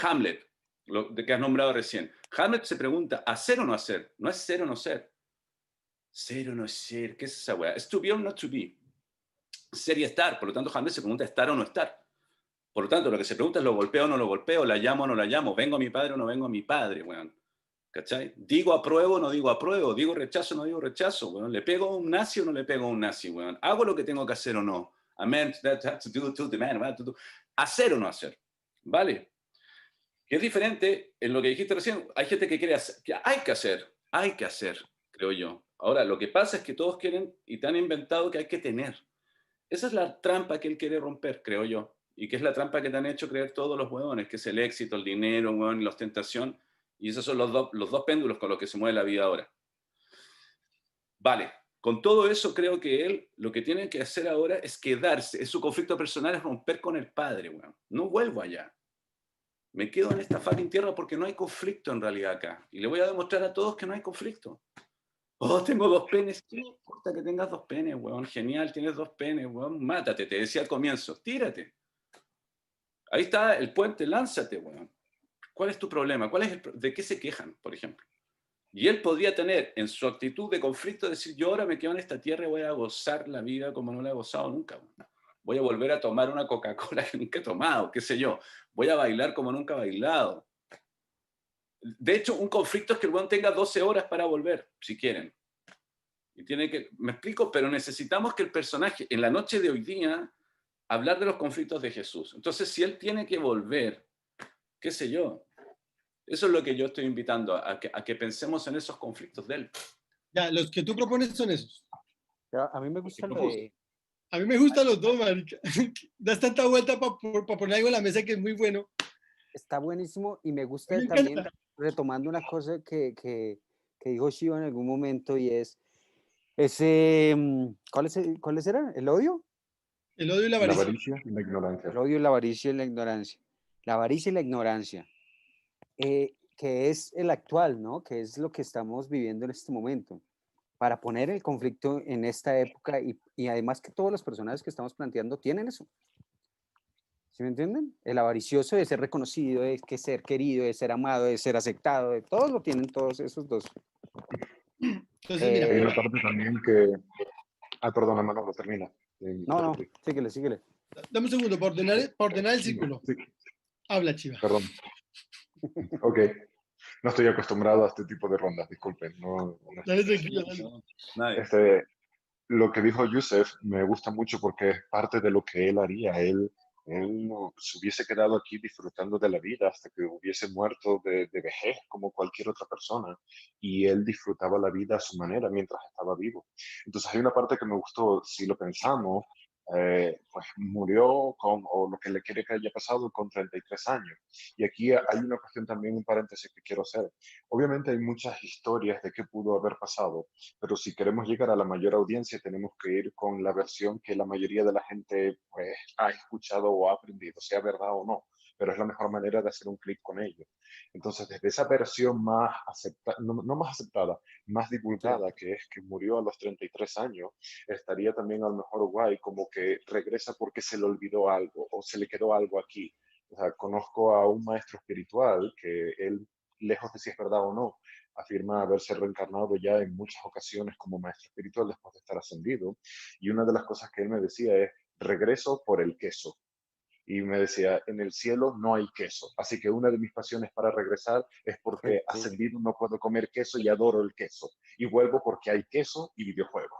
Hamlet, lo de que has nombrado recién. Hamlet se pregunta, ¿hacer o no hacer? No es ser o no ser. Ser o no ser, ¿qué es esa weá? Es to be or not to be. Ser y estar. Por lo tanto, Hamlet se pregunta, ¿estar o no estar? Por lo tanto, lo que se pregunta es, ¿lo golpeo o no lo golpeo? ¿La llamo o no la llamo? ¿Vengo a mi padre o no vengo a mi padre, weón? ¿Cachai? ¿Digo apruebo o no digo apruebo? ¿Digo rechazo o no digo rechazo, weón? ¿Le pego a un nazi o no le pego a un nazi, weón? ¿Hago lo que tengo que hacer o no? A man that has to do to the man, to do. ¿Hacer o no hacer? ¿Vale? Que es diferente en lo que dijiste recién. Hay gente que quiere hacer, que hay que hacer, creo yo. Ahora, lo que pasa es que todos quieren y te han inventado que hay que tener. Esa es la trampa que él quiere romper, creo yo. Y que es la trampa que te han hecho creer todos los huevones, que es el éxito, el dinero, huevón, y la ostentación. Y esos son los dos péndulos con los que se mueve la vida ahora. Vale, con todo eso creo que él lo que tiene que hacer ahora es quedarse. Es su conflicto personal, es romper con el padre, weón. No vuelvo allá. Me quedo en esta fucking tierra porque no hay conflicto en realidad acá. Y le voy a demostrar a todos que no hay conflicto. Oh, tengo dos penes. ¿Qué me importa que tengas dos penes, weón? Genial, tienes dos penes, weón. Mátate, te decía al comienzo. Tírate. Ahí está el puente, lánzate, weón. ¿Cuál es tu problema? ¿De qué se quejan, por ejemplo? Y él podría tener en su actitud de conflicto decir, yo ahora me quedo en esta tierra y voy a gozar la vida como no la he gozado nunca. Weón. Voy a volver a tomar una Coca-Cola que nunca he tomado, qué sé yo. Voy a bailar como nunca he bailado. De hecho, un conflicto es que el weón tenga 12 horas para volver, si quieren. Y tiene que, me explico, pero necesitamos que el personaje, en la noche de hoy día, hablar de los conflictos de Jesús. Entonces, si él tiene que volver, qué sé yo, eso es lo que yo estoy invitando, a que pensemos en esos conflictos de él. ya, los que tú propones son esos. A mí me gusta lo de... A mí me gustan los dos, marica. Das tanta vuelta para poner algo en la mesa que es muy bueno. Está buenísimo y me A gusta mí me también, encanta. retomando una cosa que dijo Shiva en algún momento y es ese... ¿Cuáles eran? ¿El odio? El odio y la La avaricia. avaricia y la ignorancia. El odio, la avaricia y la ignorancia. La avaricia y la ignorancia. Que es el actual, ¿no? Que es lo que estamos viviendo en este momento. Para poner el conflicto en esta época y además que todos los personajes que estamos planteando tienen eso. ¿Sí me entienden? El avaricioso de ser reconocido, de que ser querido, de ser amado, de ser aceptado, de todos lo tienen todos esos dos. Entonces, mira, Hay una parte también que... Ah, perdona, Manolo, termina. No, síguele. dame un segundo para ordenar el círculo. Sí, Habla, Chiva. perdón. Ok. No estoy acostumbrado a este tipo de rondas, disculpen. Dale tranquilo, dale. Nadie. Lo que dijo Yusef me gusta mucho porque es parte de lo que él haría. Él no, se hubiese quedado aquí disfrutando de la vida hasta que hubiese muerto de vejez como cualquier otra persona. Y él disfrutaba la vida a su manera mientras estaba vivo. Entonces hay una parte que me gustó, si lo pensamos, pues murió o lo que le quiere que haya pasado con 33 años. Y aquí hay una cuestión también, un paréntesis que quiero hacer. Obviamente hay muchas historias de qué pudo haber pasado, pero si queremos llegar a la mayor audiencia tenemos que ir con la versión que la mayoría de la gente pues, ha escuchado o ha aprendido, sea verdad o no. pero es la mejor manera de hacer un clic con ellos. Entonces, desde esa versión más aceptada, no más aceptada, más divulgada, que es que murió a los 33 años, estaría también a lo mejor guay como que regresa porque se le olvidó algo o se le quedó algo aquí. O sea, conozco a un maestro espiritual que él, lejos de si es verdad o no, afirma haberse reencarnado ya en muchas ocasiones como maestro espiritual después de estar ascendido. Y una de las cosas que él me decía es, regreso por el queso. Y me decía, en el cielo no hay queso. Así que una de mis pasiones para regresar es porque ascendido no puedo comer queso y adoro el queso. Y vuelvo porque hay queso y videojuegos.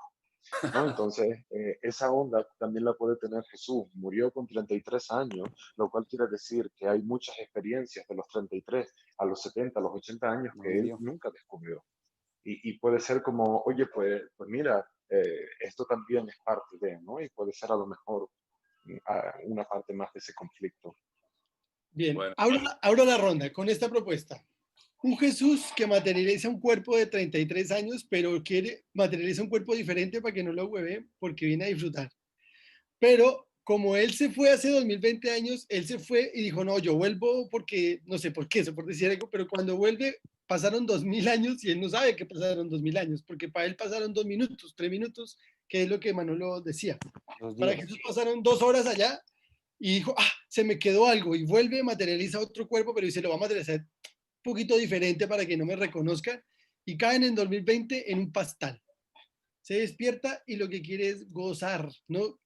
¿No? Entonces, esa onda también la puede tener Jesús. Murió con 33 años, lo cual quiere decir que hay muchas experiencias de los 33 a los 70, a los 80 años que él nunca descubrió. Y puede ser como, oye, pues mira, esto también es parte de, ¿no? Y puede ser a lo mejor una parte más de ese conflicto. Bien, Bueno. abro la ronda con esta propuesta. Un Jesús que materializa un cuerpo de 33 años, pero materializa un cuerpo diferente para que no lo hueve, porque viene a disfrutar. Pero como él se fue hace 2020 años, él se fue y dijo, no, yo vuelvo porque, no sé por qué, eso por decir algo, pero cuando vuelve pasaron 2000 años y él no sabe que pasaron 2000 años, porque para él pasaron 2 minutos, 3 minutos, que es lo que Manolo decía. Para Jesús pasaron 2 horas allá y dijo, se me quedó algo, y vuelve, materializa otro cuerpo, pero dice, lo va a materializar un poquito diferente para que no me reconozca, y caen en 2020 en un pastal. Se despierta y lo que quiere es gozar, ¿no?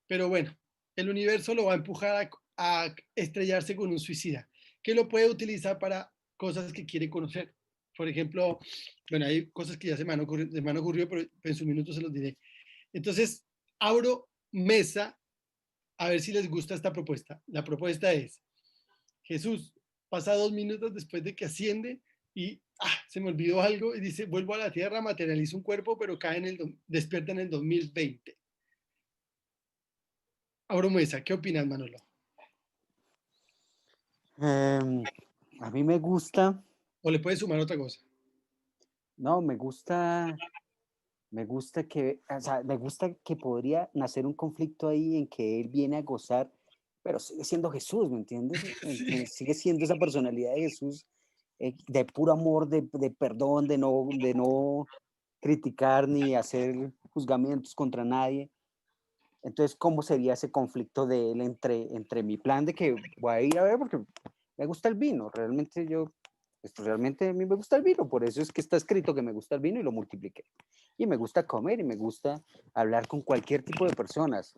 Pero bueno, el universo lo va a empujar a estrellarse con un suicida, que lo puede utilizar para cosas que quiere conocer. Por ejemplo, bueno, hay cosas que ya se me han ocurrido, pero en su minuto se los diré. Entonces, abro mesa a ver si les gusta esta propuesta. La propuesta es, Jesús pasa 2 minutos después de que asciende y se me olvidó algo y dice, vuelvo a la tierra, materializo un cuerpo, pero despierta en el 2020. Abro mesa, ¿qué opinas, Manolo? A mí me gusta. ¿O le puedes sumar otra cosa? No, me gusta que, o sea, me gusta que podría nacer un conflicto ahí en que él viene a gozar, pero sigue siendo Jesús, ¿me entiendes? Sí. Sigue siendo esa personalidad de Jesús, de puro amor, de perdón, de no criticar ni hacer juzgamientos contra nadie. Entonces, ¿cómo sería ese conflicto de él entre mi plan de que voy a ir a ver porque me gusta el vino? Realmente realmente a mí me gusta el vino, por eso es que está escrito que me gusta el vino y lo multipliqué. Y me gusta comer y me gusta hablar con cualquier tipo de personas.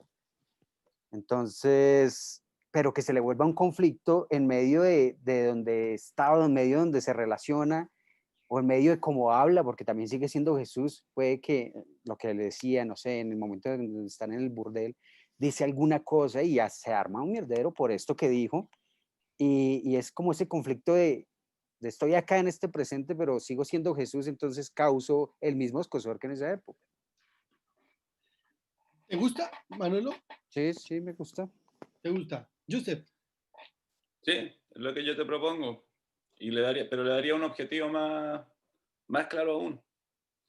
Entonces, pero que se le vuelva un conflicto en medio de donde está o en medio de donde se relaciona o en medio de cómo habla, porque también sigue siendo Jesús, puede que lo que le decía, no sé, en el momento en donde están en el burdel, dice alguna cosa y ya se arma un mierdero por esto que dijo, y es como ese conflicto de estoy acá en este presente, pero sigo siendo Jesús, entonces causo el mismo escozor que en esa época. ¿Te gusta, Manolo? Sí, sí, me gusta. ¿Te gusta? Joseph. Sí, es lo que yo te propongo. Pero le daría un objetivo más claro aún.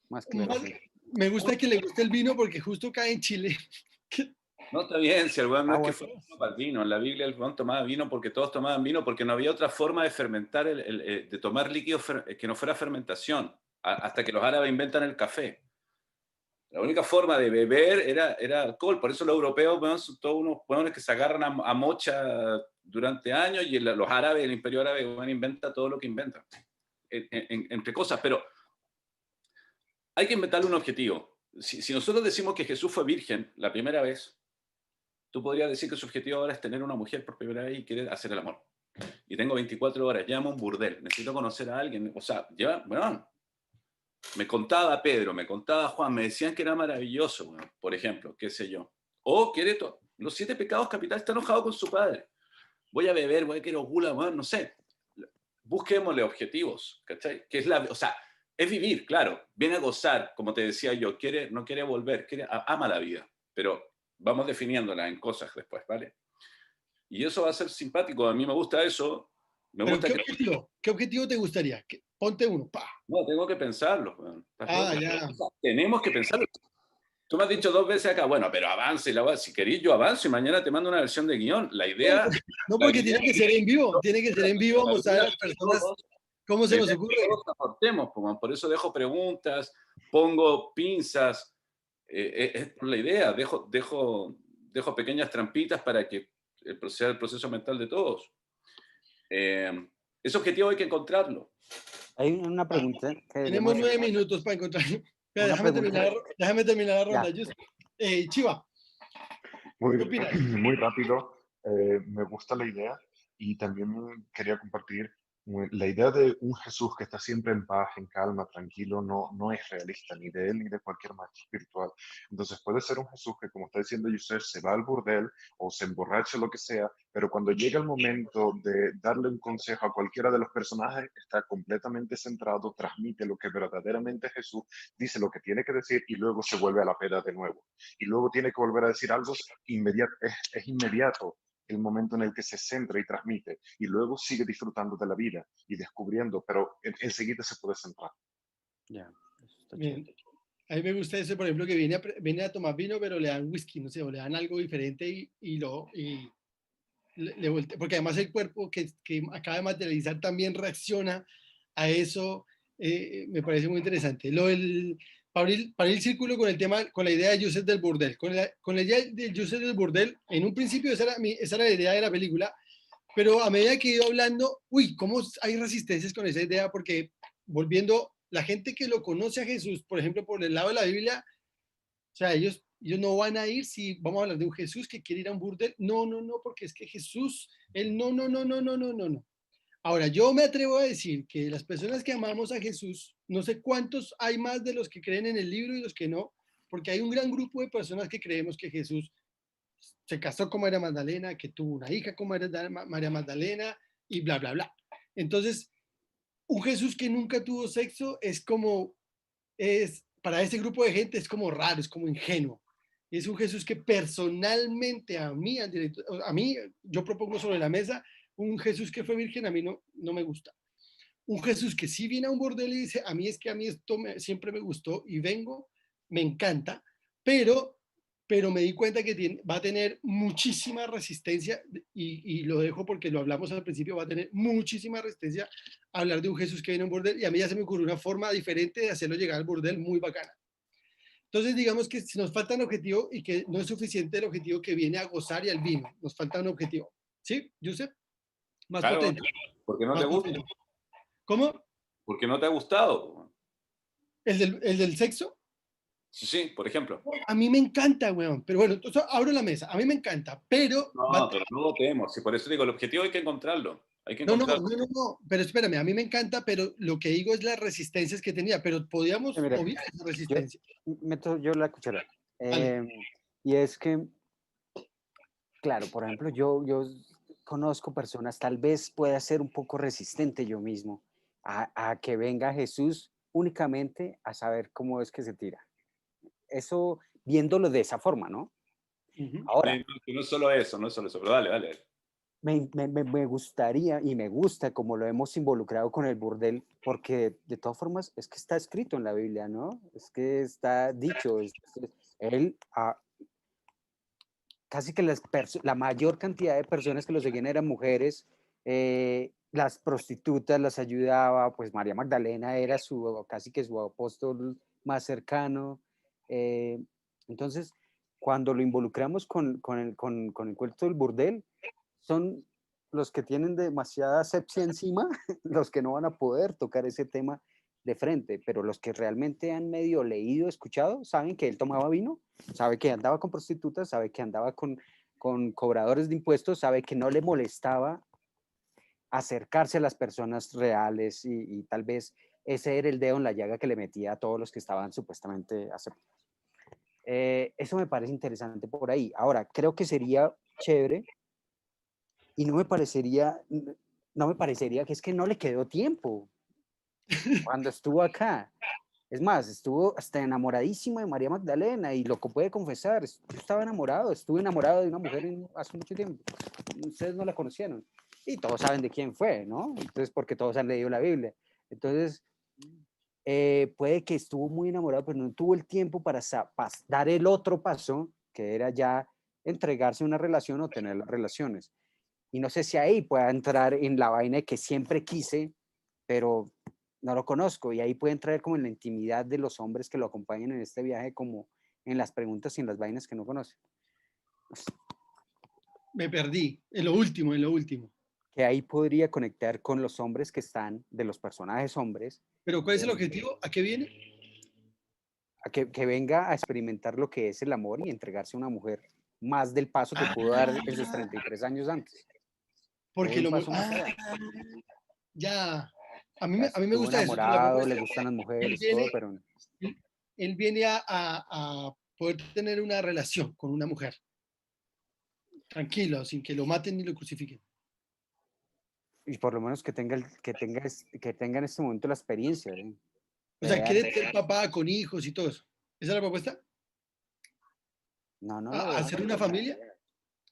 Más claro. Me gusta que le guste el vino porque justo cae en Chile. No, está bien, si el weón no es que fue para el vino. En la Biblia el weón tomaba vino porque todos tomaban vino, porque no había otra forma de fermentar, de tomar líquido que no fuera fermentación, hasta que los árabes inventan el café. La única forma de beber era alcohol, por eso los europeos, weón, son todos unos weones que se agarran a mocha durante años, y los árabes, el imperio árabe, weón, inventa todo lo que inventa, entre cosas, pero hay que inventarle un objetivo. Si nosotros decimos que Jesús fue virgen la primera vez, tú podrías decir que su objetivo ahora es tener una mujer por primera vez y quiere hacer el amor. Y tengo 24 horas, llamo a un burdel, necesito conocer a alguien. O sea, bueno, me contaba Pedro, me contaba Juan, me decían que era maravilloso, bueno, por ejemplo, qué sé yo. O quiere los 7 pecados capitales, está enojado con su padre. Voy a beber, quiero gula, bueno, no sé. Busquémosle objetivos, ¿cachai? Que es o sea, es vivir, claro. Viene a gozar, como te decía yo, no quiere volver, ama la vida, pero vamos definiéndola en cosas después, ¿vale? Y eso va a ser simpático, a mí me gusta eso. ¿Qué objetivo te gustaría? Ponte uno, pa. No, tengo que pensarlo. Ya. Tenemos que pensarlo. Tú me has dicho 2 veces acá, bueno, pero avance, si queréis yo avanzo y mañana te mando una versión de guión. La idea... No, la porque idea tiene que ser en vivo, tiene que ser en vivo, la mostrar idea a las es que personas todos- cómo la se nos idea es que ocurre. todos aportemos, pues, por eso dejo preguntas, pongo pinzas, es por la idea, dejo pequeñas trampitas para que sea el proceso mental de todos. Ese objetivo hay que encontrarlo. Hay una pregunta que Tenemos debemos 9 hacer. minutos para encontrarlo. Espera, Una pregunta. déjame terminar la ronda. Ya. Chiva, Muy, ¿qué opinas? muy rápido, me gusta la idea y también quería compartir la idea de un Jesús que está siempre en paz, en calma, tranquilo, no es realista ni de él ni de cualquier maestro espiritual. Entonces puede ser un Jesús que, como está diciendo Yusef, se va al burdel o se emborracha, lo que sea, pero cuando llega el momento de darle un consejo a cualquiera de los personajes, está completamente centrado, transmite lo que verdaderamente es Jesús, dice lo que tiene que decir y luego se vuelve a la peda de nuevo. Y luego tiene que volver a decir algo inmediato, es inmediato el momento en el que se centra y transmite, y luego sigue disfrutando de la vida y descubriendo, pero enseguida se puede centrar. Ya, eso está Bien. chévere. A mí me gusta eso, por ejemplo, que viene a tomar vino, pero le dan whisky, no sé, o le dan algo diferente y le voltea, porque además el cuerpo que acaba de materializar también reacciona a eso, me parece muy interesante. Para el círculo con el tema, con la idea de Joseph del burdel, con la idea de Joseph del burdel, en un principio esa era la idea de la película, pero a medida que he ido hablando, uy, cómo hay resistencias con esa idea, porque volviendo, la gente que lo conoce a Jesús, por ejemplo, por el lado de la Biblia, o sea, ellos no van a ir si vamos a hablar de un Jesús que quiere ir a un burdel. No, no, no, porque es que Jesús, él no, no, no, no, no, no, no, no. Ahora, yo me atrevo a decir que las personas que amamos a Jesús, no sé cuántos hay más de los que creen en el libro y los que no, porque hay un gran grupo de personas que creemos que Jesús se casó con María Magdalena, que tuvo una hija con María Magdalena y bla, bla, bla. Entonces, un Jesús que nunca tuvo sexo es como, para ese grupo de gente es como raro, es como ingenuo. Es un Jesús que personalmente a mí, yo propongo sobre la mesa un Jesús que fue virgen, a mí no me gusta. Un Jesús que sí viene a un bordel y dice, a mí es que a mí esto siempre me gustó y vengo, me encanta, pero me di cuenta que va a tener muchísima resistencia y lo dejo porque lo hablamos al principio, va a tener muchísima resistencia a hablar de un Jesús que viene a un bordel y a mí ya se me ocurrió una forma diferente de hacerlo llegar al bordel muy bacana. Entonces, digamos que si nos falta un objetivo y que no es suficiente el objetivo que viene a gozar y al vino, nos falta un objetivo. ¿Sí, Yusef? Más Claro, potente. porque no te Más gusta, potente. ¿Cómo? porque no te ha gustado. ¿El del sexo? Sí, por ejemplo. A mí me encanta, weón. Pero bueno, entonces abro la mesa. A mí me encanta, pero... No, pero no votemos. Y por eso digo, el objetivo hay que encontrarlo. Hay que No, no, encontrarlo. no, no, no. Pero espérame, a mí me encanta, pero lo que digo es las resistencias que tenía. Pero podíamos Mira, obviar esa yo resistencia. meto yo la cuchara. Vale. Y es que, claro, por ejemplo, yo conozco personas, tal vez pueda ser un poco resistente yo mismo a que venga Jesús únicamente a saber cómo es que se tira. Eso viéndolo de esa forma, ¿no? Uh-huh. Ahora, No es solo eso, no es solo eso, pero dale. me gustaría y me gusta como lo hemos involucrado con el burdel, porque de todas formas es que está escrito en la Biblia, ¿no? Es que está dicho, él, casi que la mayor cantidad de personas que lo seguían eran mujeres, las prostitutas las ayudaba, pues María Magdalena era casi que su apóstol más cercano. Entonces, cuando lo involucramos con el cuento del burdel, son los que tienen demasiada asepsia encima, los que no van a poder tocar ese tema de frente, pero los que realmente han medio leído, escuchado, saben que él tomaba vino, sabe que andaba con prostitutas, sabe que andaba con cobradores de impuestos, sabe que no le molestaba acercarse a las personas reales y tal vez ese era el dedo en la llaga que le metía a todos los que estaban supuestamente aceptados. Eso me parece interesante por ahí. Ahora, creo que sería chévere y no me parecería que es que no le quedó tiempo cuando estuvo acá. Es más, estuvo hasta enamoradísimo de María Magdalena y lo puede confesar. Estaba enamorado, estuve enamorado de una mujer hace mucho tiempo. Ustedes no la conocieron. Y todos saben de quién fue, ¿no? Entonces, porque todos han leído la Biblia. Entonces, puede que estuvo muy enamorado, pero no tuvo el tiempo para dar el otro paso, que era ya entregarse a una relación o tener las relaciones. Y no sé si ahí pueda entrar en la vaina de que siempre quise, pero no lo conozco. Y ahí puede entrar como en la intimidad de los hombres que lo acompañan en este viaje, como en las preguntas y en las vainas que no conocen. Me perdí, en lo último, en lo último. Que ahí podría conectar con los hombres que están, de los personajes hombres. Pero ¿cuál es el objetivo? ¿A qué viene? A que venga a experimentar lo que es el amor y entregarse a una mujer más del paso que pudo dar en sus 33 años antes. Porque Un paso más allá. Ya. A mí Ya me estuvo gusta eso. enamorado, le gustan las mujeres, todo, pero él viene a poder tener una relación con una mujer. Tranquilo, sin que lo maten ni lo crucifiquen. y por lo menos que tenga en este momento la experiencia. O sea, quiere ser papá con hijos y todo eso. ¿Esa es la propuesta? No lo veo. ¿Hacer una familia?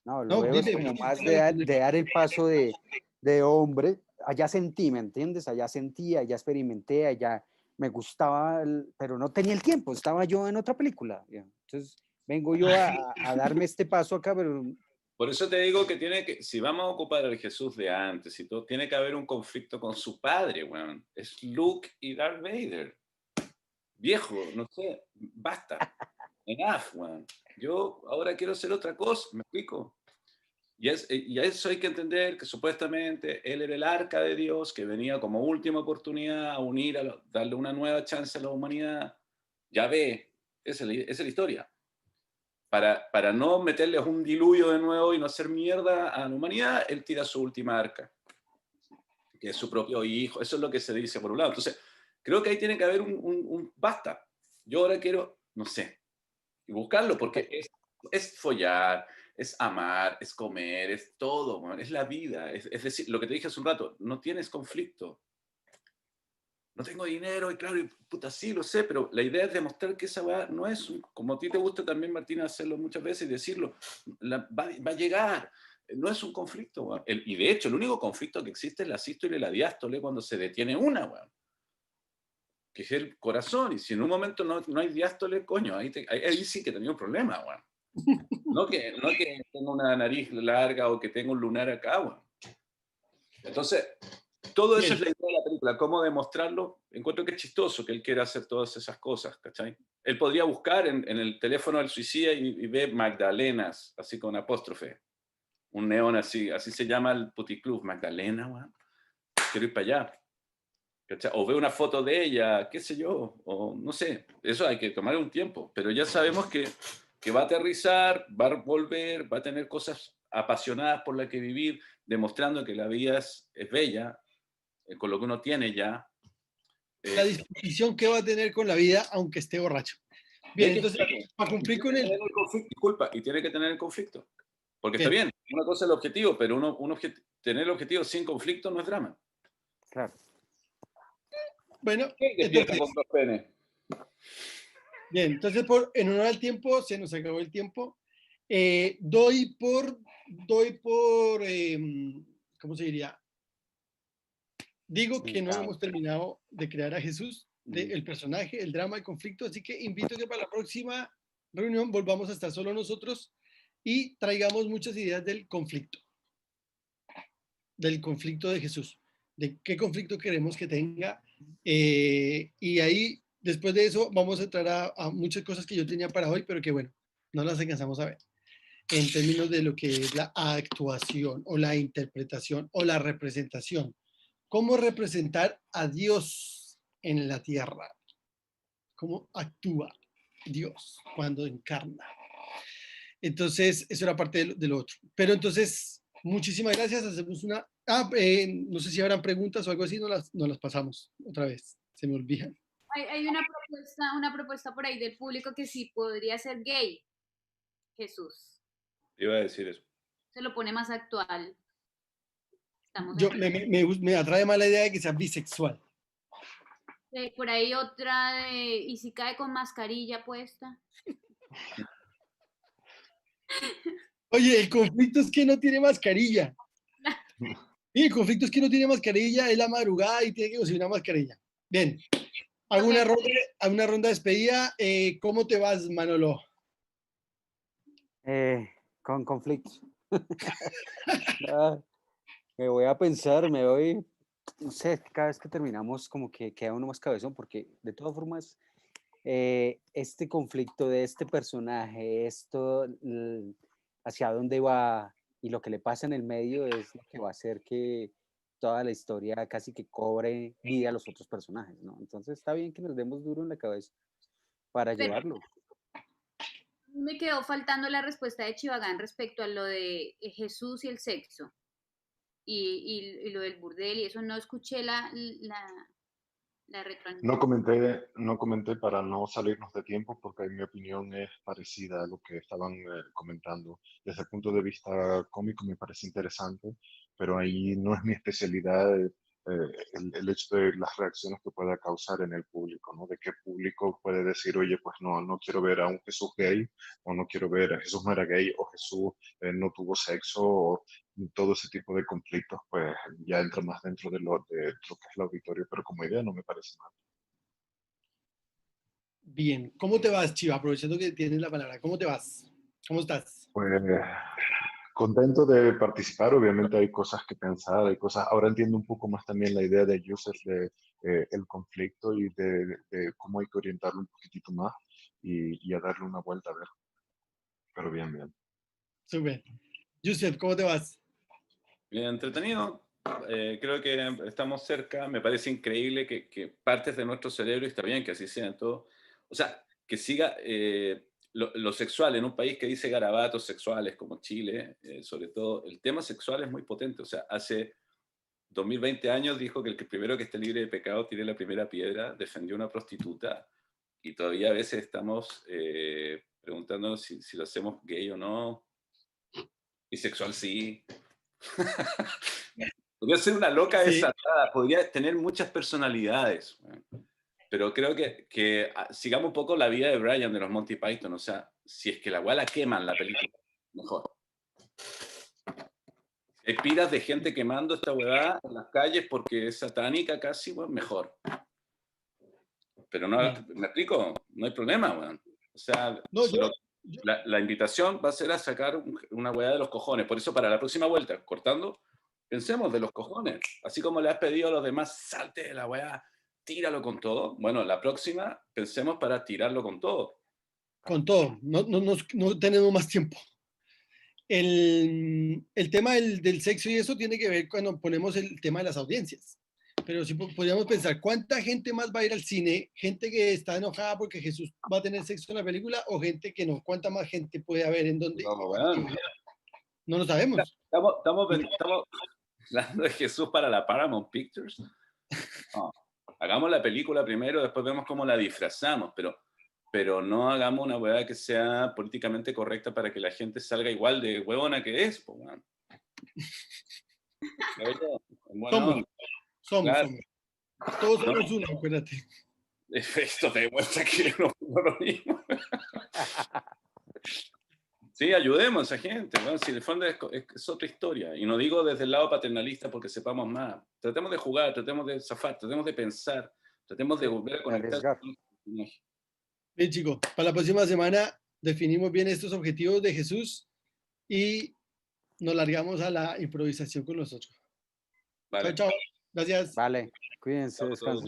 No, lo veo es como más de dar el paso de hombre. Allá sentí, ¿me entiendes? Allá sentí, allá experimenté, allá me gustaba, pero no tenía el tiempo, estaba yo en otra película. Entonces vengo yo a darme este paso acá, pero... Por eso te digo que si vamos a ocupar al Jesús de antes y todo, tiene que haber un conflicto con su padre, weón. Es Luke y Darth Vader. Viejo, no sé, basta. Enough, weón. Yo ahora quiero hacer otra cosa, ¿me explico? Y a eso hay que entender que supuestamente él era el arca de Dios que venía como última oportunidad a unir, darle una nueva chance a la humanidad. Ya ve, esa es la historia. Para no meterles un diluvio de nuevo y no hacer mierda a la humanidad, él tira su última arca, que es su propio hijo. Eso es lo que se dice por un lado. Entonces, creo que ahí tiene que haber un basta. Yo ahora quiero, no sé, y buscarlo, porque es follar, es amar, es comer, es todo, man, es la vida. Es decir, lo que te dije hace un rato, no tienes conflicto. No tengo dinero, y claro, y puta, sí, lo sé, pero la idea es demostrar que esa va no es, como a ti te gusta también, Martina, hacerlo muchas veces y decirlo, va a llegar, no es un conflicto, weón. Y de hecho, el único conflicto que existe es la sístole y la diástole cuando se detiene una, weón. Que es el corazón, y si en un momento no hay diástole, coño, ahí sí que tenía un problema, weón. No que tenga una nariz larga o que tenga un lunar acá, weón. Entonces, todo eso es la idea de la película, cómo demostrarlo. Encuentro que es chistoso que él quiera hacer todas esas cosas, ¿cachai? Él podría buscar en el teléfono del suicida y ve Magdalenas, así con apóstrofe. Un neón así se llama el puticlub, Magdalena, weón. Quiero ir para allá. ¿Cachai? O ve una foto de ella, qué sé yo, o no sé. Eso hay que tomar un tiempo, pero ya sabemos que va a aterrizar, va a volver, va a tener cosas apasionadas por las que vivir, demostrando que la vida es bella, con lo que uno tiene ya. La disposición que va a tener con la vida, aunque esté borracho. Bien, entonces, para cumplir con el conflicto, disculpa, y tiene que tener el conflicto. Porque está bien, una cosa es el objetivo, pero tener el objetivo sin conflicto no es drama. Claro. Bueno, entonces, con dos penes. Bien, entonces en honor al tiempo, se nos acabó el tiempo. Doy por ¿cómo se diría? Digo que no hemos terminado de crear a Jesús, el personaje, el drama, el conflicto, así que invito a que para la próxima reunión volvamos a estar solo nosotros y traigamos muchas ideas del conflicto de Jesús, de qué conflicto queremos que tenga, y ahí, después de eso, vamos a entrar a muchas cosas que yo tenía para hoy, pero que bueno, no las alcanzamos a ver, en términos de lo que es la actuación o la interpretación o la representación. ¿Cómo representar a Dios en la tierra? ¿Cómo actúa Dios cuando encarna? Entonces, eso era parte de lo otro. Pero entonces, muchísimas gracias. Hacemos una... no sé si habrán preguntas o algo así, no las pasamos otra vez. Se me olvidan. Hay una propuesta por ahí del público que sí podría ser gay, Jesús. Iba a decir eso. Se lo pone más actual. Me atrae más la idea de que sea bisexual. Por ahí otra de, ¿y si cae con mascarilla puesta? Oye, el conflicto es que no tiene mascarilla. Y el conflicto es que no tiene mascarilla, es la madrugada y tiene que conseguir una mascarilla. Bien. Alguna Ok. ronda de despedida. ¿Cómo te vas, Manolo? Con conflictos. Ah, me voy a pensar, me voy, no sé, cada vez que terminamos como que queda uno más cabezón, porque de todas formas, este conflicto de este personaje, hacia dónde va y lo que le pasa en el medio es lo que va a hacer que toda la historia casi que cobre vida a los otros personajes, ¿no? Entonces está bien que nos demos duro en la cabeza para Pero llevarlo. me quedó faltando la respuesta de Chivagán respecto a lo de Jesús y el sexo y lo del burdel y eso. No escuché la No retroalimentación. comenté, no comenté para no salirnos de tiempo porque mi opinión es parecida a lo que estaban comentando. Desde el punto de vista cómico me parece interesante, pero ahí no es mi especialidad el hecho de las reacciones que pueda causar en el público, ¿no? De qué público puede decir, oye, pues no, no quiero ver a un Jesús gay, o no quiero ver a Jesús no era gay, o Jesús no tuvo sexo, o todo ese tipo de conflictos, pues ya entra más dentro de lo que es el auditorio, pero como idea no me parece mal. Bien. ¿Cómo te vas, Chiva? Aprovechando que tienes la palabra. ¿Cómo te vas? ¿Cómo estás? Pues contento de participar, obviamente hay cosas que pensar, hay cosas, ahora entiendo un poco más también la idea de Yusef de el conflicto y de cómo hay que orientarlo un poquitito más y a darle una vuelta a ver, pero bien, bien. Súper. Yusef, ¿cómo te vas? Bien entretenido. Creo que estamos cerca. Me parece increíble que partes de nuestro cerebro, y está bien que así sea en todo, o sea, que siga lo sexual en un país que dice garabatos sexuales como Chile, sobre todo, el tema sexual es muy potente. O sea, hace 2020 años dijo que el primero que esté libre de pecado tire la primera piedra, defendió a una prostituta, y todavía a veces estamos preguntándonos si lo hacemos gay o no, bisexual sí. Podría ser una loca Sí. desatada, podría tener muchas personalidades, pero creo que sigamos un poco la vida de Brian de los Monty Python. O sea, si es que la weá la queman la película, mejor. Hay pilas de gente quemando esta weá en las calles porque es satánica casi, weón, mejor. Pero no, Bien. ¿me explico? No hay problema, weón. O sea, No, la invitación va a ser a sacar una weá de los cojones. Por eso, para la próxima vuelta, cortando, pensemos de los cojones. Así como le has pedido a los demás, salte de la weá, tíralo con todo. Bueno, la próxima, pensemos para tirarlo con todo. con todo. No tenemos más tiempo. El tema del sexo y eso tiene que ver cuando ponemos el tema de las audiencias. Pero si podríamos pensar, ¿cuánta gente más va a ir al cine? ¿Gente que está enojada porque Jesús va a tener sexo en la película o gente que no? ¿Cuánta más gente puede haber en donde? No, weón. No lo sabemos. Estamos hablando de Jesús para la Paramount Pictures. No, hagamos la película primero, después vemos cómo la disfrazamos, pero no hagamos una weá que sea políticamente correcta para que la gente salga igual de huevona que es, po, weón. En buena Somos, onda. somos, Claro, somos. Todos ¿no? somos uno, acuérdate. Esto te demuestra que no lo mismo. Sí, ayudemos a esa gente, weón. Si en el fondo es otra historia. Y no digo desde el lado paternalista porque sepamos más. Tratemos de jugar, tratemos de zafar, tratemos de pensar, tratemos de volver a conectar Arriesgar. con los personajes. Bien, chicos, para la próxima semana definimos bien estos objetivos de Jesús y nos largamos a la improvisación con nosotros. Chao, Vale. chao. Gracias. Vale, cuídense, Chao a todos. descansen.